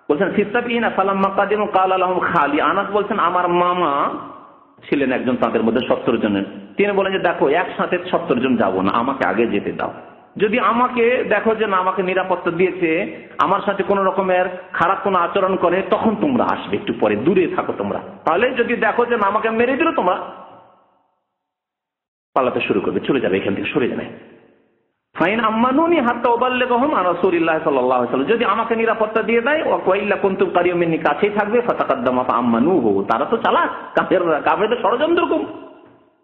বলছেন ফিসাবিনা ফালাম্মা কাদিমু ক্বালা লাহুম খালি, আনাস বলছেন আমার মামা ছিলেন একজন তাদের মধ্যে 70 জনের, তিনি বলেন যে দেখো একসাথে 70 জন যাবো না, আমাকে আগে যেতে দাও। যদি আমাকে দেখো যে না আমাকে নিরাপত্তা দিয়েছে, আমার সাথে কোন রকমের খারাপ কোনো আচরণ করে, তখন তোমরা আসবে, একটু পরে দূরে থাকো তোমরা। তাহলে যদি দেখো যে না আমাকে মেরে দিল, তোমরা পালাতে শুরু করবে, চলে যাবে, এখান থেকে সরে যাবে। ফাইন আম্মানুনি হাত্তা উবাল্লিগহুম আন রাসূলিল্লাহ সাল্লাল্লাহু আলাইহি ওয়াসাল্লাম, যদি আমাকে নিরাপত্তা দিয়ে দেয়, ওয়া ইল্লা কুনতুম কারিয়ুম মিন্নি, কাছেই থাকবে, ফাতাকাদ্দামা ফাআম্মানুহু, তারা তো চালাক, কাফেরদের ষড়যন্ত্র খুব,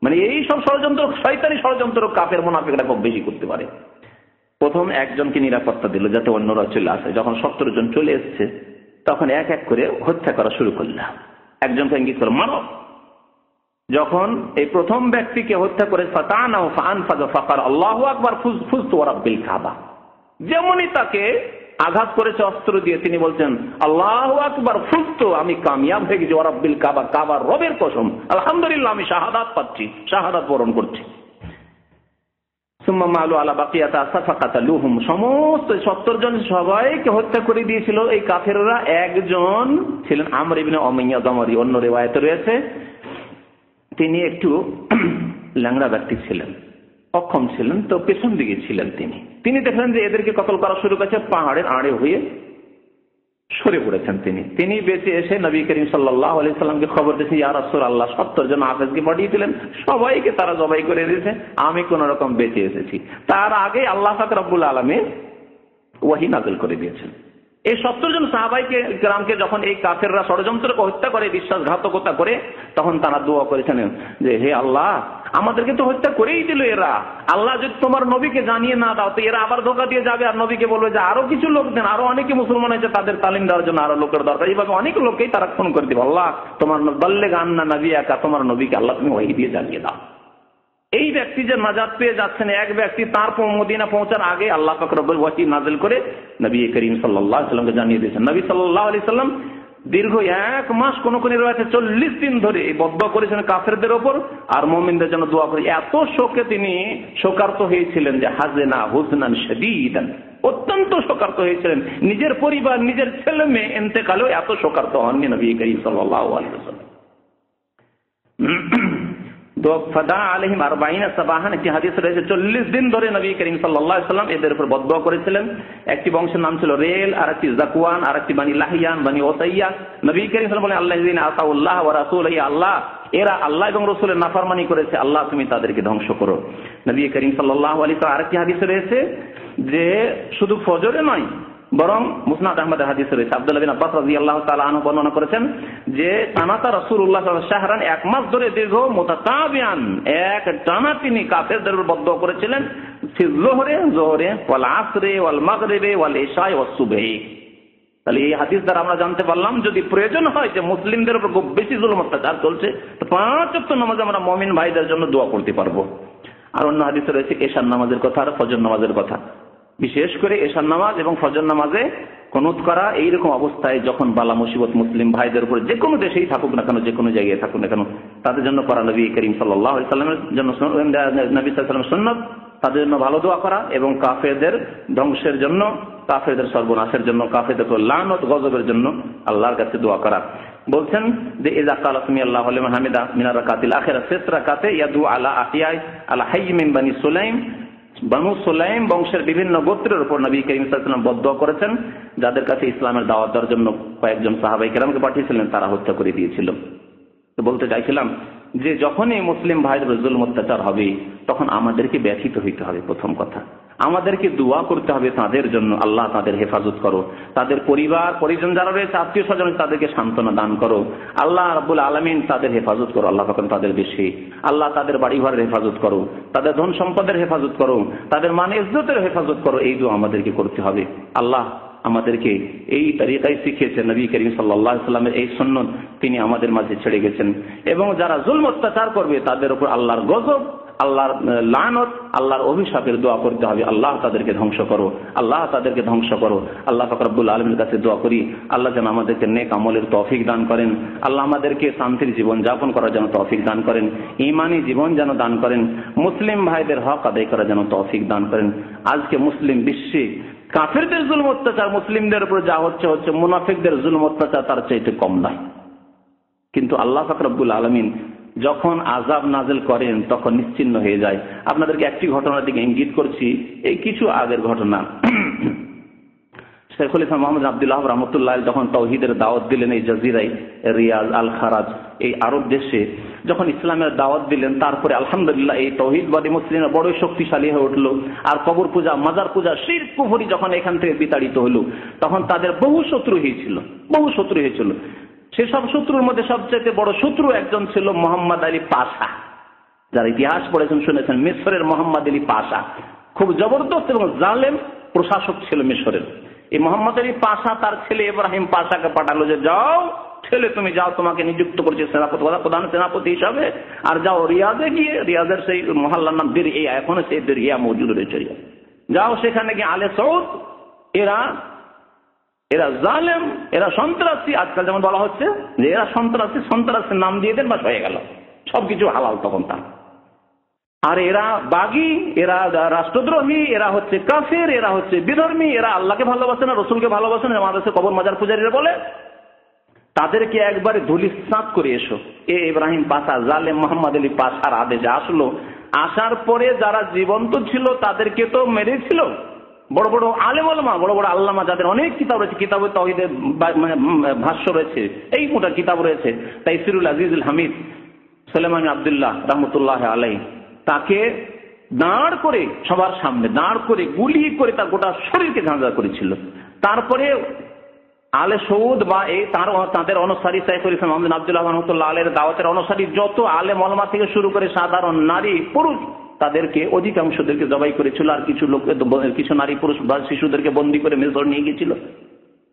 মানে এই সব ষড়যন্ত্র, শয়তানি ষড়যন্ত্র কাফের মুনাফিকরা খুব বেশি করতে পারে। প্রথম একজনকে নিরাপত্তা দিল যাতে অন্যরা চলে আসে। যখন 70 জন চলে এসছে তখন এক এক করে হত্যা করা শুরু করলাম। একজনকে ইঙ্গিত করে মারো। যখন এই প্রথম ব্যক্তিকে হত্যা করে ফাতানাহু ফাআনফাযা ফাকার আল্লাহু আকবার ফুজতু ওয়া রাব্বিল কাবা, যেমনই তাকে আঘাত করেছে অস্ত্র দিয়ে, তিনি বলছেন আল্লাহু আকবার ফুজতু, আমি কামিয়াব হয়ে গেছি, ওয়া রাব্বিল কাবা, কাবার রবের কসম, আলহামদুলিল্লাহ আমি শাহাদাত পাচ্ছি, শাহাদাত বরণ করছি। সমস্ত 70 জন সবাইকে হত্যা করে দিয়েছিল এই কাফেররা। একজন ছিলেন আমর ইবনে উমাইয়া দামারি, অন্য রিওয়ায়াতে রয়েছে তিনি একটু ল্যাংড়া ব্যক্তি ছিলেন, অক্ষম ছিলেন, তো পেছন দিকে ছিলেন। তিনি দেখলেন যে এদেরকে কতল করা শুরু করেছে, পাহাড়ের আড়ে হয়ে সরে পড়েছেন। তিনি বেঁচে এসে নবী করিম সাল্লাল্লাহু আলাইহি সাল্লামকে খবর দিয়েছেন, ইয়া রাসূলুল্লাহ 70 জন হাফেজকে পাঠিয়ে দিলেন, সবাইকে তারা জবাই করে দিয়েছে, আমি কোন রকম বেঁচে এসেছি। তার আগে আল্লাহ পাক রব্বুল আলামিন ওহী নাযিল করে দিয়েছেন। এই 70 জন সাহাবায়ে কেরামকে যখন এই কাফেররা ষড়যন্ত্রকে হত্যা করে, বিশ্বাসঘাতকতা করে, তখন তারা দোয়া করেছেন যে হে আল্লাহ, আমাদেরকে তো হত্যা করেই দিল এরা, আল্লাহ যদি তোমার নবীকে জানিয়ে না দাও তো এরা আবার ধোঁকা দিয়ে যাবে আর নবীকে বলবে যে আরো কিছু লোক দেন, আরো অনেকে মুসলমান হয়েছে, তাদের তালিম দেওয়ার জন্য আরো লোকের দরকার। এইভাবে অনেক লোককেই তারা খুন করে দিবে। আল্লাহ তোমার বাল্লিগ আন্না নাবিয়াকা, তোমার নবীকে আল্লাহ তুমি ওহী দিয়ে জানিয়ে দাও। এই ব্যক্তি যে নাজাত পেয়ে যাচ্ছেন, এক ব্যক্তি তার মদিনা পৌঁছার আগে আল্লাহ পাক রব্বুল ওহী নাযিল করে নবী করিম সাল্লাল্লাহু আলাইহি ওয়াসাল্লামকে জানিয়ে দিয়েছেন। নবী সাল্লাল্লাহু আলাইহি ওয়াসাল্লাম দীর্ঘ 1 মাস, কোন কোন রয়েছে 40 দিন ধরে এই বদদোয়া করেছেন কাফেরদের ওপর আর মুমিনদের জন্য দোয়া করে। এত শোকে তিনি শোকার্ত হয়েছিলেন যে হাজেনা হুজনান শাদীদান, অত্যন্ত শোকার্ত হয়েছিলেন। নিজের পরিবার, নিজের ছেলে মেয়ে ইন্তেকালেও এত শোকার্ত হননি নবী করিম সাল্লাল্লাহু আলাইহি ওয়াসাল্লাম। একটি হাদিস রয়েছে 40 দিন ধরে নবী করিম সাল্লাল্লাহু আলাইহি ওয়াসাল্লাম এদের উপর বদদোয়া করেছিলেন। একটি বংশের নাম ছিল রেল, আর একটি জাকওয়ান, আর একটি বানি লাহিয়ান, বানি ওসাইয়া। নবী করিম সাল্লাল্লাহু আলাইহি ওয়াসাল্লাম বলেন আল্লাযীনা আতাউল্লাহ ওয়া রাসূলুহু, আল্লাহ এরা আল্লাহ এবং রাসূলের নাফরমানি করেছে, আল্লাহ তুমি তাদেরকে ধ্বংস করো। নবী করিম সাল্লাল্লাহু আলাইহি ওয়াসাল্লাম আরেকটি হাদিস রয়েছে যে শুধু ফজরে নয়, বরং মুসনাদ আহমদের হাদিসে রয়েছে, আব্দুল্লাহ বিন আব্বাস রাদিয়াল্লাহু তাআলা আনহু বর্ণনা করেছেন যে কানাতা রাসূলুল্লাহ সাল্লাল্লাহু আলাইহি ওয়াসাল্লাম শাহরান, 1 মাস ধরে দীর্ঘ মুতাতাবিআন এক টানা তিনি কাফেরদের উপর বদদোয়া করেছিলেন। জোহরে ওয়াল আসরে ওয়াল মাগরিবে ওয়াল ইশায়ে ওয়াস সুবহি। তাহলে এই হাদিস দ্বারা আমরা জানতে পারলাম যদি প্রয়োজন হয় যে মুসলিমদের উপর খুব বেশি জুলুম অত্যাচার চলছে, তো 5 ওয়াক্ত নামাজ আমরা মুমিন ভাইদের জন্য দোয়া করতে পারবো। আর অন্য হাদিসে রয়েছে এশার নামাজের কথা আর ফজর নামাজের কথা, বিশেষ করে এশার নামাজ এবং ফজর নামাজে কুনুত করা। এইরকম অবস্থায় যখন বালা মুসিবত মুসলিম ভাইদের উপর যে কোনো দেশেই থাকুক না কেন, যে কোনো জায়গায় থাকুক না কেন, তাদের জন্য করা নবী করিম সাল্লাল্লাহু আলাইহি ওয়াসাল্লামের জন্য নবী সাল্লাল্লাহু আলাইহি ওয়াসাল্লামের সুন্নাত, তাদের জন্য ভালো দোয়া করা এবং কাফেরদের ধ্বংসের জন্য, কাফেরদের সর্বনাশের জন্য, কাফেরদের লানত গজবের জন্য আল্লাহর কাছে দোয়া করা। বলছেন যে ইযা ক্বালা সামিআল্লাহু লিমান হামিদা মিনার রাকাতিল আখিরা, শেষ রাকাতে ইয়াদু আলা আহিয়াই আলা হাইয়্যিন মিন বানি সুলাইম, বানু সুলাইম বংশের বিভিন্ন গোত্রের উপর নবী করিম সাল্লাল্লাহু আলাইহি ওয়াসাল্লাম বদদোয়া করেছেন, যাদের কাছে ইসলামের দাওয়াত দেওয়ার জন্য কয়েকজন সাহাবায়ে কেরামকে পাঠিয়েছিলেন, তারা হত্যা করে দিয়েছিল। তো বলতে চাইছিলাম যে যখনই মুসলিম ভাইদের জুলুম অত্যাচার হবে তখন আমাদেরকে ব্যথিত হইতে হবে। প্রথম কথা, আমাদেরকে দোয়া করতে হবে তাদের জন্য, আল্লাহ তাদের হেফাজত করো, তাদের পরিবার পরিজন যারা রয়েছে, আত্মীয় স্বজন, তাদেরকে সান্ত্বনা দান করো। আল্লাহ রাব্বুল আলামিন তাদের হেফাজত করো, আল্লাহ পাক তাদের বেশি, আল্লাহ তাদের বাড়িঘরের হেফাজত করো, তাদের ধন সম্পদের হেফাজত করো, তাদের মান ইজ্জতের হেফাজত করো। এই দোয়া আমাদেরকে করতে হবে। আল্লাহ আমাদেরকে এই তরিকায় শিখিয়েছেন, নবী করিম সাল্লাল্লাহু আলাইহি ওয়াসাল্লামের এই সুন্নাত তিনি আমাদের মাঝে ছেড়ে গেছেন। এবং যারা জুলম অত্যাচার করবে তাদের উপর আল্লাহর গজব, আল্লাহর লানত, আল্লাহর অভিশাপের দোয়া করতে হবে, আল্লাহ তাদেরকে ধ্বংস করো, আল্লাহ তাদেরকে ধ্বংস করো। আল্লাহ পাক রব্বুল আলামিনের কাছে দোয়া করি আল্লাহ যেন আমাদেরকে নেক আমলের তৌফিক দান করেন, আল্লাহ আমাদেরকে শান্তির জীবন যাপন করার জন্য তৌফিক দান করেন, ঈমানি জীবন যেন দান করেন, মুসলিম ভাইদের হক আদায় করার জন্য তৌফিক দান করেন। আজকে মুসলিম বিশ্বে কাফেরদের জুলুম অত্যাচার মুসলিমদের উপর যা হচ্ছে মুনাফিকদের জুলুম অত্যাচার তার চাইতে কম নয়। কিন্তু আল্লাহ পাক রব্বুল আলামিন যখন আযাব নাযিল করেন তখন নিশ্চিহ্ন হয়ে যায়। আপনাদেরকে একটি ঘটনার দিকে ইঙ্গিত করছি, এই কিছু আগের ঘটনা। শেখুল ইসলাম মোহাম্মদ আব্দুল্লাহ রহমতুল্লাহ যখন তাওহীদের দাওয়াত দিলেন এই জাজিরায় রিয়াজ আল খারাজ এই আরব দেশে যখন ইসলামের দাওয়াত দিলেন, তারপরে আলহামদুলিল্লাহ এই তাওহীদবাদী মুসলিমরা বড়ই শক্তিশালী হয়ে উঠল। আর কবর পূজা, মাজার পূজা, শিরক কুফরি যখন এখান থেকে বিতাড়িত হলো, তখন তাদের বহু শত্রু হয়েছিল। সেসব শত্রুর মধ্যে সবচেয়ে বড় শত্রু একজন ছিল মোহাম্মদ আলী পাশা। যারা ইতিহাস পড়েছেন শুনেছেন, মিশরের মোহাম্মদ আলী পাশা খুব জবরদস্ত এবং জালেম প্রশাসক ছিল মিশরের। এই মোহাম্মদ আলী পাশা তার ছেলে ইব্রাহিম পাশাকে পাঠালো যে যাও ছেলে, তুমি যাও, তোমাকে নিযুক্ত করছে সেনাপতি, প্রধান সেনাপতি হিসাবে, আর যাও রিয়াজে গিয়ে, রিয়াজের সেই মহল্লার নাম দিরইয়া, এখনো সেই দিরইয়া মজুদ রয়েছে, যাও সেখানে গিয়ে আলে সৌদ, এরা জালেম, এরা সন্ত্রাসী, আজকাল যেমন বলা হচ্ছে যে এরা সন্ত্রাসী নাম দিয়ে দেন, বাস হয়ে গেল, সবকিছু হালাল তখন তা। আর এরা বাগী, এরা রাষ্ট্রদ্রোহী, এরা হচ্ছে কাফের, এরা হচ্ছে বিধর্মী, এরা আল্লাহকে ভালোবাসে না, রসুলকে ভালোবাসে না, আমাদের কবর মাজার পূজারীরা বলে। তাদেরকে একবারে ধুলিসাৎ করে এসো। ইব্রাহিম পাশা জালেম মোহাম্মদ আলী পাশার আদেশে আসলো। আসার পরে যারা জীবন্ত ছিল তাদেরকে তো মেরেছিল। বড় বড় আলেম ওলামা, বড় বড় আল্লামা, যাদের অনেক কিতাব রয়েছে, কিতাবে তাওহীদের মানে ভাষ্য রয়েছে, এই মোটা কিতাব রয়েছে, তাইসিরুল আজিজুল হামিদ সুলাইমান আব্দুল্লাহ রহমতুল্লাহ আলাইহি, তাকে দাঁড় করে সবার সামনে দাঁড় করে গুলি করে তার গোটা শরীরকে ঝাঁঝরা করেছিল। তারপরে আলে সৌদ বা তাদের অনুসারী সাইফুল ইসলাম মোহাম্মদ আব্দুল্লাহ রহমতুল্লাহ আলাইহির দাওয়াতের অনুসারী যত আলেম ওলামা থেকে শুরু করে সাধারণ নারী পুরুষ, তাদেরকে অধিকাংশদেরকে জবাই করেছিল। আর কিছু নারী পুরুষ বা শিশুদেরকে বন্দী করে মিশর নিয়ে গিয়েছিল।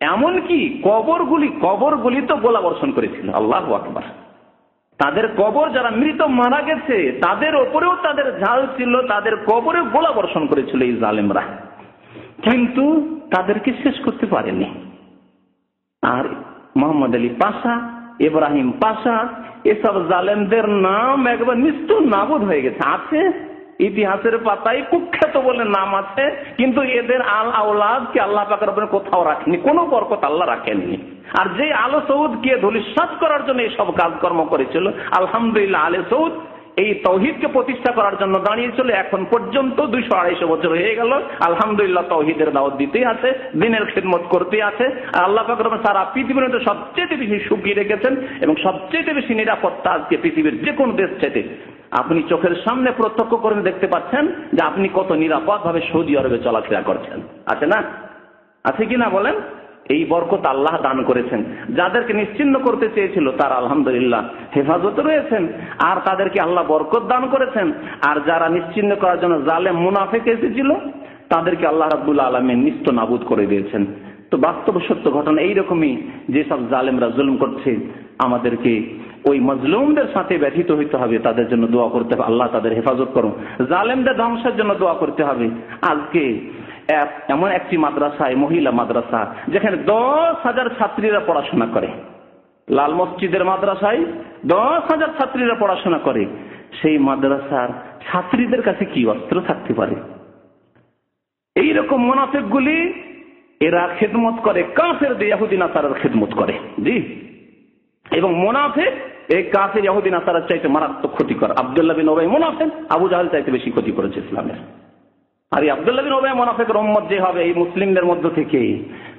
এমনকি কবরগুলি তো গোলা বর্ষণ করেছিল। আল্লাহু আকবার। তাদের কবর, যারা মৃত মারা গেছে তাদের ওপরেও তাদের ঝাল ছিল, তাদের কবরে গোলা বর্ষণ করেছিল এই জালেমরা, কিন্তু তাদেরকে শেষ করতে পারেনি। আর মোহাম্মদ আলী পাশা, ইব্রাহিম পাশা, এসব জালেমদের নাম একবার নিস্তুল নাবুদ হয়ে গেছে। আছে ইতিহাসের পাতায় কুখ্যাত বলে নাম আছে, কিন্তু এদের আওলাদকে আল্লাহ পাক রব্বুল কোথাও রাখেনি, কোনো বরকত আল্লাহ রাখেননি। আর যে আলে সৌদকে ধূলিসাৎ করার জন্য এই সব কাজকর্ম করেছিল, আলহামদুলিল্লাহ আলে সৌদ এই তাওহীদকে প্রতিষ্ঠা করার জন্য দাঁড়িয়েছিল। এখন পর্যন্ত 200-250 বছর হয়ে গেল, আলহামদুলিল্লাহ তাওহীদের দাওয়াত দিতেই আছে, দ্বীনের খিদমত করতে আছে। আর আল্লাহ পাক রব্বুল সারা পৃথিবীর মধ্যে সবচেয়ে বেশি সুখী রেখেছেন এবং সবচেয়ে বেশি নিরাপত্তা আজকে পৃথিবীর যে কোনো দেশ চাইতে। আপনি চোখের সামনে প্রত্যক্ষ করে দেখতে পাচ্ছেন যে আপনি কত নিরাপদ ভাবে সৌদি আরবে চলাফেরা করছেন। আছে না? আছে কিনা বলেন? এই বরকত আল্লাহ দান করেছেন। যাদেরকে নিশ্চিহ্ন করতে চেয়েছিল তারা আলহামদুলিল্লাহ হেফাজতে রয়েছেন, আর তাদেরকে আল্লাহ বরকত দান করেছেন। আর যারা নিশ্চিহ্ন করার জন্য জালেম মুনাফিক এসেছিল তাদেরকে আল্লাহ রাব্বুল আলামিন নিস্ত নাবুদ করে দিয়েছেন। তো বাস্তব সত্য ঘটনা এইরকমই, যেসব জালেমরা জুলুম করছে আমাদেরকে ওই মজলুমদের সাথে ব্যথিত হইতে হবে, তাদের জন্য দোয়া করতে হবে, আল্লাহ তাদের হেফাজত করুন। জালেমদের ধ্বংসের জন্য দোয়া করতে হবে। আজকে এমন একটি মাদ্রাসায়, মহিলা মাদ্রাসা, যেখানে 10,000 ছাত্রীরা পড়াশোনা করে, লাল মসজিদের মাদ্রাসায় 10,000 ছাত্রীরা পড়াশোনা করে, সেই মাদ্রাসার ছাত্রীদের কাছে কি অস্ত্র থাকতে পারে? এইরকম মুনাফিকগুলি এরা খেদমত করে, কাফেরদের ইহুদি নাসারার খেদমত করে। জি, এবং মুনাফিক এই কাফের ইহুদি নাসারার চাইতে মারাত্মক ক্ষতিকর। আব্দুল্লাহ বিন উবাই মুনাফিক, আবু জাহেল চাইতে বেশি ক্ষতি করেছে ইসলামের। আর এই আব্দুল্লাহ বিন উবাই মুনাফিকের উম্মত যে হবে এই মুসলিমদের মধ্য থেকে,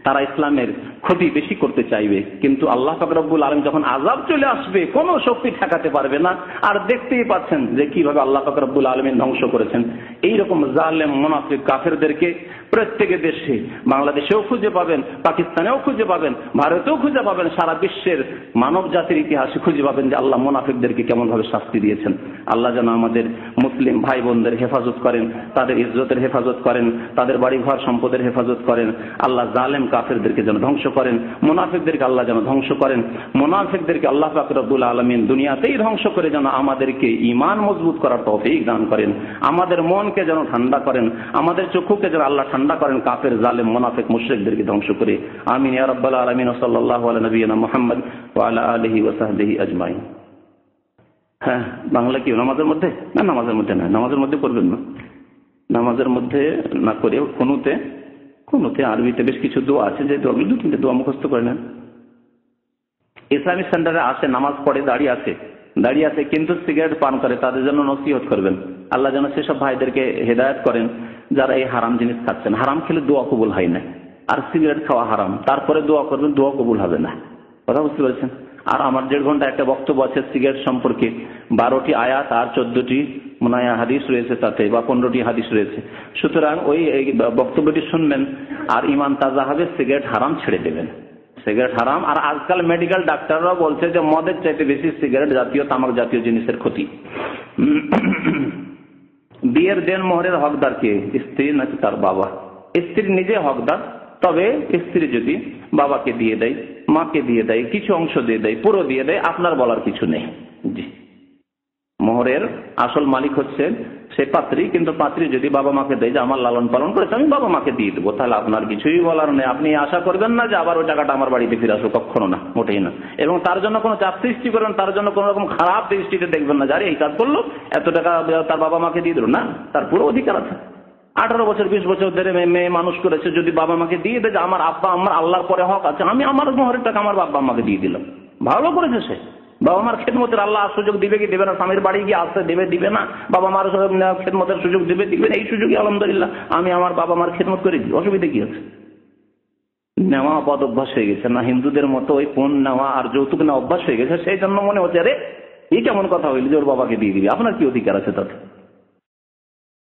তারা ইসলামের ক্ষতি বেশি করতে চাইবে। কিন্তু আল্লাহ পাক রব্বুল আলামিন যখন আযাব চলে আসবে কোনো শক্তি ঠেকাতে পারবে না। আর দেখতেই পাচ্ছেন যে কিভাবে আল্লাহ পাক রব্বুল আলামিন ধ্বংস করেছেন এইরকম জালেম মুনাফিক কাফেরদেরকে। প্রত্যেক দেশে, বাংলাদেশেও খুঁজে পাবেন, পাকিস্তানেও খুঁজে পাবেন, ভারতেও খুঁজে পাবেন, সারা বিশ্বের মানব জাতির ইতিহাসে খুঁজে পাবেন যে আল্লাহ মুনাফিকদেরকে কেমন ভাবে শাস্তি দিয়েছেন। আল্লাহ যেন আমাদের মুসলিম ভাই বোনদের হেফাজত করেন, তাদের ইজ্জতের হেফাজত করেন, তাদের বাড়িঘর সম্পদের হেফাজত করেন। আল্লাহ জালেম কাফেরদেরকে যেন ধ্বংস করেন, মুনাফিকদেরকে আল্লাহ যেন ধ্বংস করেন। মুনাফিকদেরকে আল্লাহ পাক রব্বুল আলামিন দুনিয়াতেই ধ্বংস করে যেন আমাদেরকে ঈমান মজবুত করার তৌফিক দান করেন, আমাদের মনকে যেন ঠান্ডা করেন, আমাদের চক্ষুকে যেন আল্লাহ ঠান্ডা করেন কাফের জালেম মুনাফিক মুশরিকদেরকে ধ্বংস করে। আমিন ইয়া রাব্বাল আলামিন। সাল্লাল্লাহু আলা নবিয়িনা মুহাম্মদ ওয়া আলা আলিহি ওয়া সাহবিহি আজমাইন। হ্যাঁ, বাংলা কি নামাজের মধ্যে? না, নামাজের মধ্যে না, নামাজের মধ্যে করবেন না, নামাজের মধ্যে না করে কুনুতে আরবিতে বেশ কিছু দোয়া আছে, যে দোয়াগুলো 2-3টে দোয়া মুখস্থ করে নেন। ইসলামিক সেন্টারে আসে, নামাজ পড়ে, দাঁড়িয়ে আছে কিন্তু সিগারেট পান করে, তাদের জন্য নসিহত করবেন। আল্লাহ যেন সেসব ভাইদেরকে হেদায়েত করেন যারা এই হারাম জিনিস খাচ্ছেন। হারাম খেলে দোয়া কবুল হয় না, আর সিগারেট খাওয়া হারাম, তারপরে দোয়া করবেন, দোয়া কবুল হবে না। কথা বুঝতে পারছেন? আর আমার 1.5 ঘন্টা একটা বক্তব্য আছে সিগারেট সম্পর্কে, 12টি আয়াত আর 14টি মনে হয় হাদিস রয়েছে তাতে, বা 15টি হাদিস রয়েছে। সুতরাং ওই বক্তব্যটি শুনবেন আর ইমান তাজা হবে, সিগারেট হারাম ছেড়ে দেবেন। সিগারেট হারাম। আর আজকাল মেডিকেল ডাক্তাররাও বলছে যে মদের চাইতে বেশি সিগারেট জাতীয়, তামাক জাতীয় জিনিসের ক্ষতি। বিয়ের দেন মোহরের হকদার কে? স্ত্রী নাকি তার বাবা? স্ত্রী নিজে হকদার, তবে স্ত্রী যদি বাবাকে দিয়ে দেয়, মাকে দিয়ে দেয়, কিছু অংশ দিয়ে দেয়, পুরো দিয়ে দেয়, আপনার বলার কিছু নেই। জি, মোহরের আসল মালিক হচ্ছে সে পাত্রী, কিন্তু পাত্রী যদি বাবা মাকে দেয় যে আমার লালন পালন করেছে, আমি বাবা মাকে দিয়ে দেবো, তাহলে আপনার কিছুই বলার নেই। আপনি আশা করবেন না যে আবার ওই টাকাটা আমার বাড়িতে ফিরে আসো, কখনো না, মোটেই না। এবং তার জন্য কোনো চাপ সৃষ্টি করবেন, তার জন্য কোনো রকম খারাপ দৃষ্টিতে দেখবেন না, যারে এই কাজ করলো এত টাকা তার বাবা মাকে দিয়ে দিল না, তার পুরো অধিকার আছে। 18 বছর 20 বছর ধরে মেয়ে মানুষ করেছে, যদি বাবা মাকে দিয়ে দেয় যে আমার আব্বা আমার আল্লাহর পরে হক আছে, আমি আমার মোহরের টাকা আমার বাবা মাকে দিয়ে দিলাম, ভালো করেছে সে। বাবা মার খেদমতের আল্লাহ সুযোগ দিবে কি দেবে না, স্বামীর বাড়ি গিয়ে আসতে দেবে দিবে না, বাবা মার খেদমতের সুযোগ দিবে না, এই সুযোগই আলহামদুলিল্লাহ আমি আমার বাবা মার খেদমত করে দিই, অসুবিধা কি আছে? নেওয়া বদ অভ্যাস হয়ে গেছে না, হিন্দুদের মতো ওই ফোন নেওয়া আর যৌতুক নেওয়া অভ্যাস হয়ে গেছে, সেই জন্য মনে হচ্ছে আরে এই কেমন কথা হইল যে ওর বাবাকে দিয়ে দিবি, আপনার কি অধিকার আছে তাতে?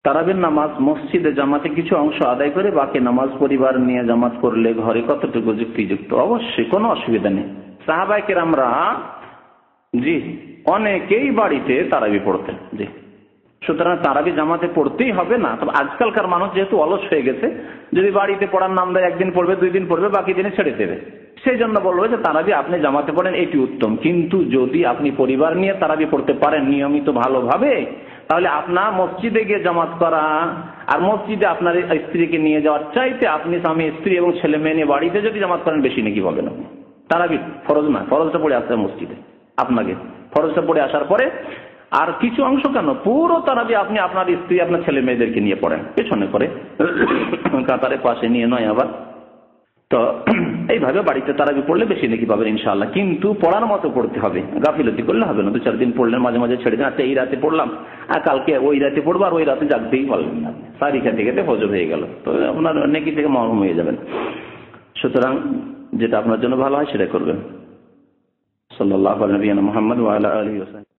তারাবির নামাজ মসজিদে জামাতে কিছু অংশ আদায় করে বাকি নামাজ পরিবার নিয়ে জামাত করলে ঘরে কতটুকু যুক্তিযুক্ত? অবশ্যই, কোনো অসুবিধা নেই। সাহাবায়ে কেরামরা জি অনেকেই বাড়িতে তারাবি পড়তেন। জি, সুতরাং তারাবি জামাতে পড়তেই হবে না। তবে আজকালকার মানুষ যেহেতু অলস হয়ে গেছে, যদি বাড়িতে পড়ার নাম দেয়, একদিন পড়বে, 2 দিন পড়বে, বাকি দিনে ছেড়ে দেবে, সেই জন্য বলবো যে তারাবি আপনি জামাতে পড়েন, এটি উত্তম। কিন্তু যদি আপনি পরিবার নিয়ে তারাবি পড়তে পারেন নিয়মিত ভালোভাবে, তাহলে আপনার মসজিদে গিয়ে জামাত করা আর মসজিদে আপনার স্ত্রীকে নিয়ে যাওয়ার চাইতে আপনি স্বামী স্ত্রী এবং ছেলে মেয়ে নিয়ে বাড়িতে যদি জামাত করেন বেশি নাকি পাবেন আপনি। তারাবি ফরজ না, ফরজটা পড়ে আসতে মসজিদে, আপনাকে ফরজটা পড়ে আসার পরে আর কিছু অংশ কেন, পুরো তারাবি আপনি আপনার স্ত্রী আপনার ছেলে মেয়েদেরকে নিয়ে পড়েন, পেছনে করে, কাতারে পাশে নিয়ে নয় আবার। তো এইভাবে বাড়িতে তারাবি পড়লে বেশি নাকি পাবেন ইনশাআল্লাহ। কিন্তু পড়ার মতো পড়তে হবে, গাফিলতি করলে হবে না। 2-4 দিন পড়লেন, মাঝে মাঝে ছেড়ে দিন, আচ্ছা এই রাতে পড়লাম আর কালকে ওই রাতে পড়বো, আর ওই রাতে জাগতেই পারলেন না, সারি খেতে খেতে ফজর হয়ে গেল, তো আপনার নেকি থেকে মহরুম হয়ে যাবেন। সুতরাং যেটা আপনার জন্য ভালো হয় সেটা করবেন। সাল্লাল্লাহু আলাইহি ওয়া সাল্লাম মুহাম্মদ ওয়া আলা আলিহি ওয়া সাল্লাম।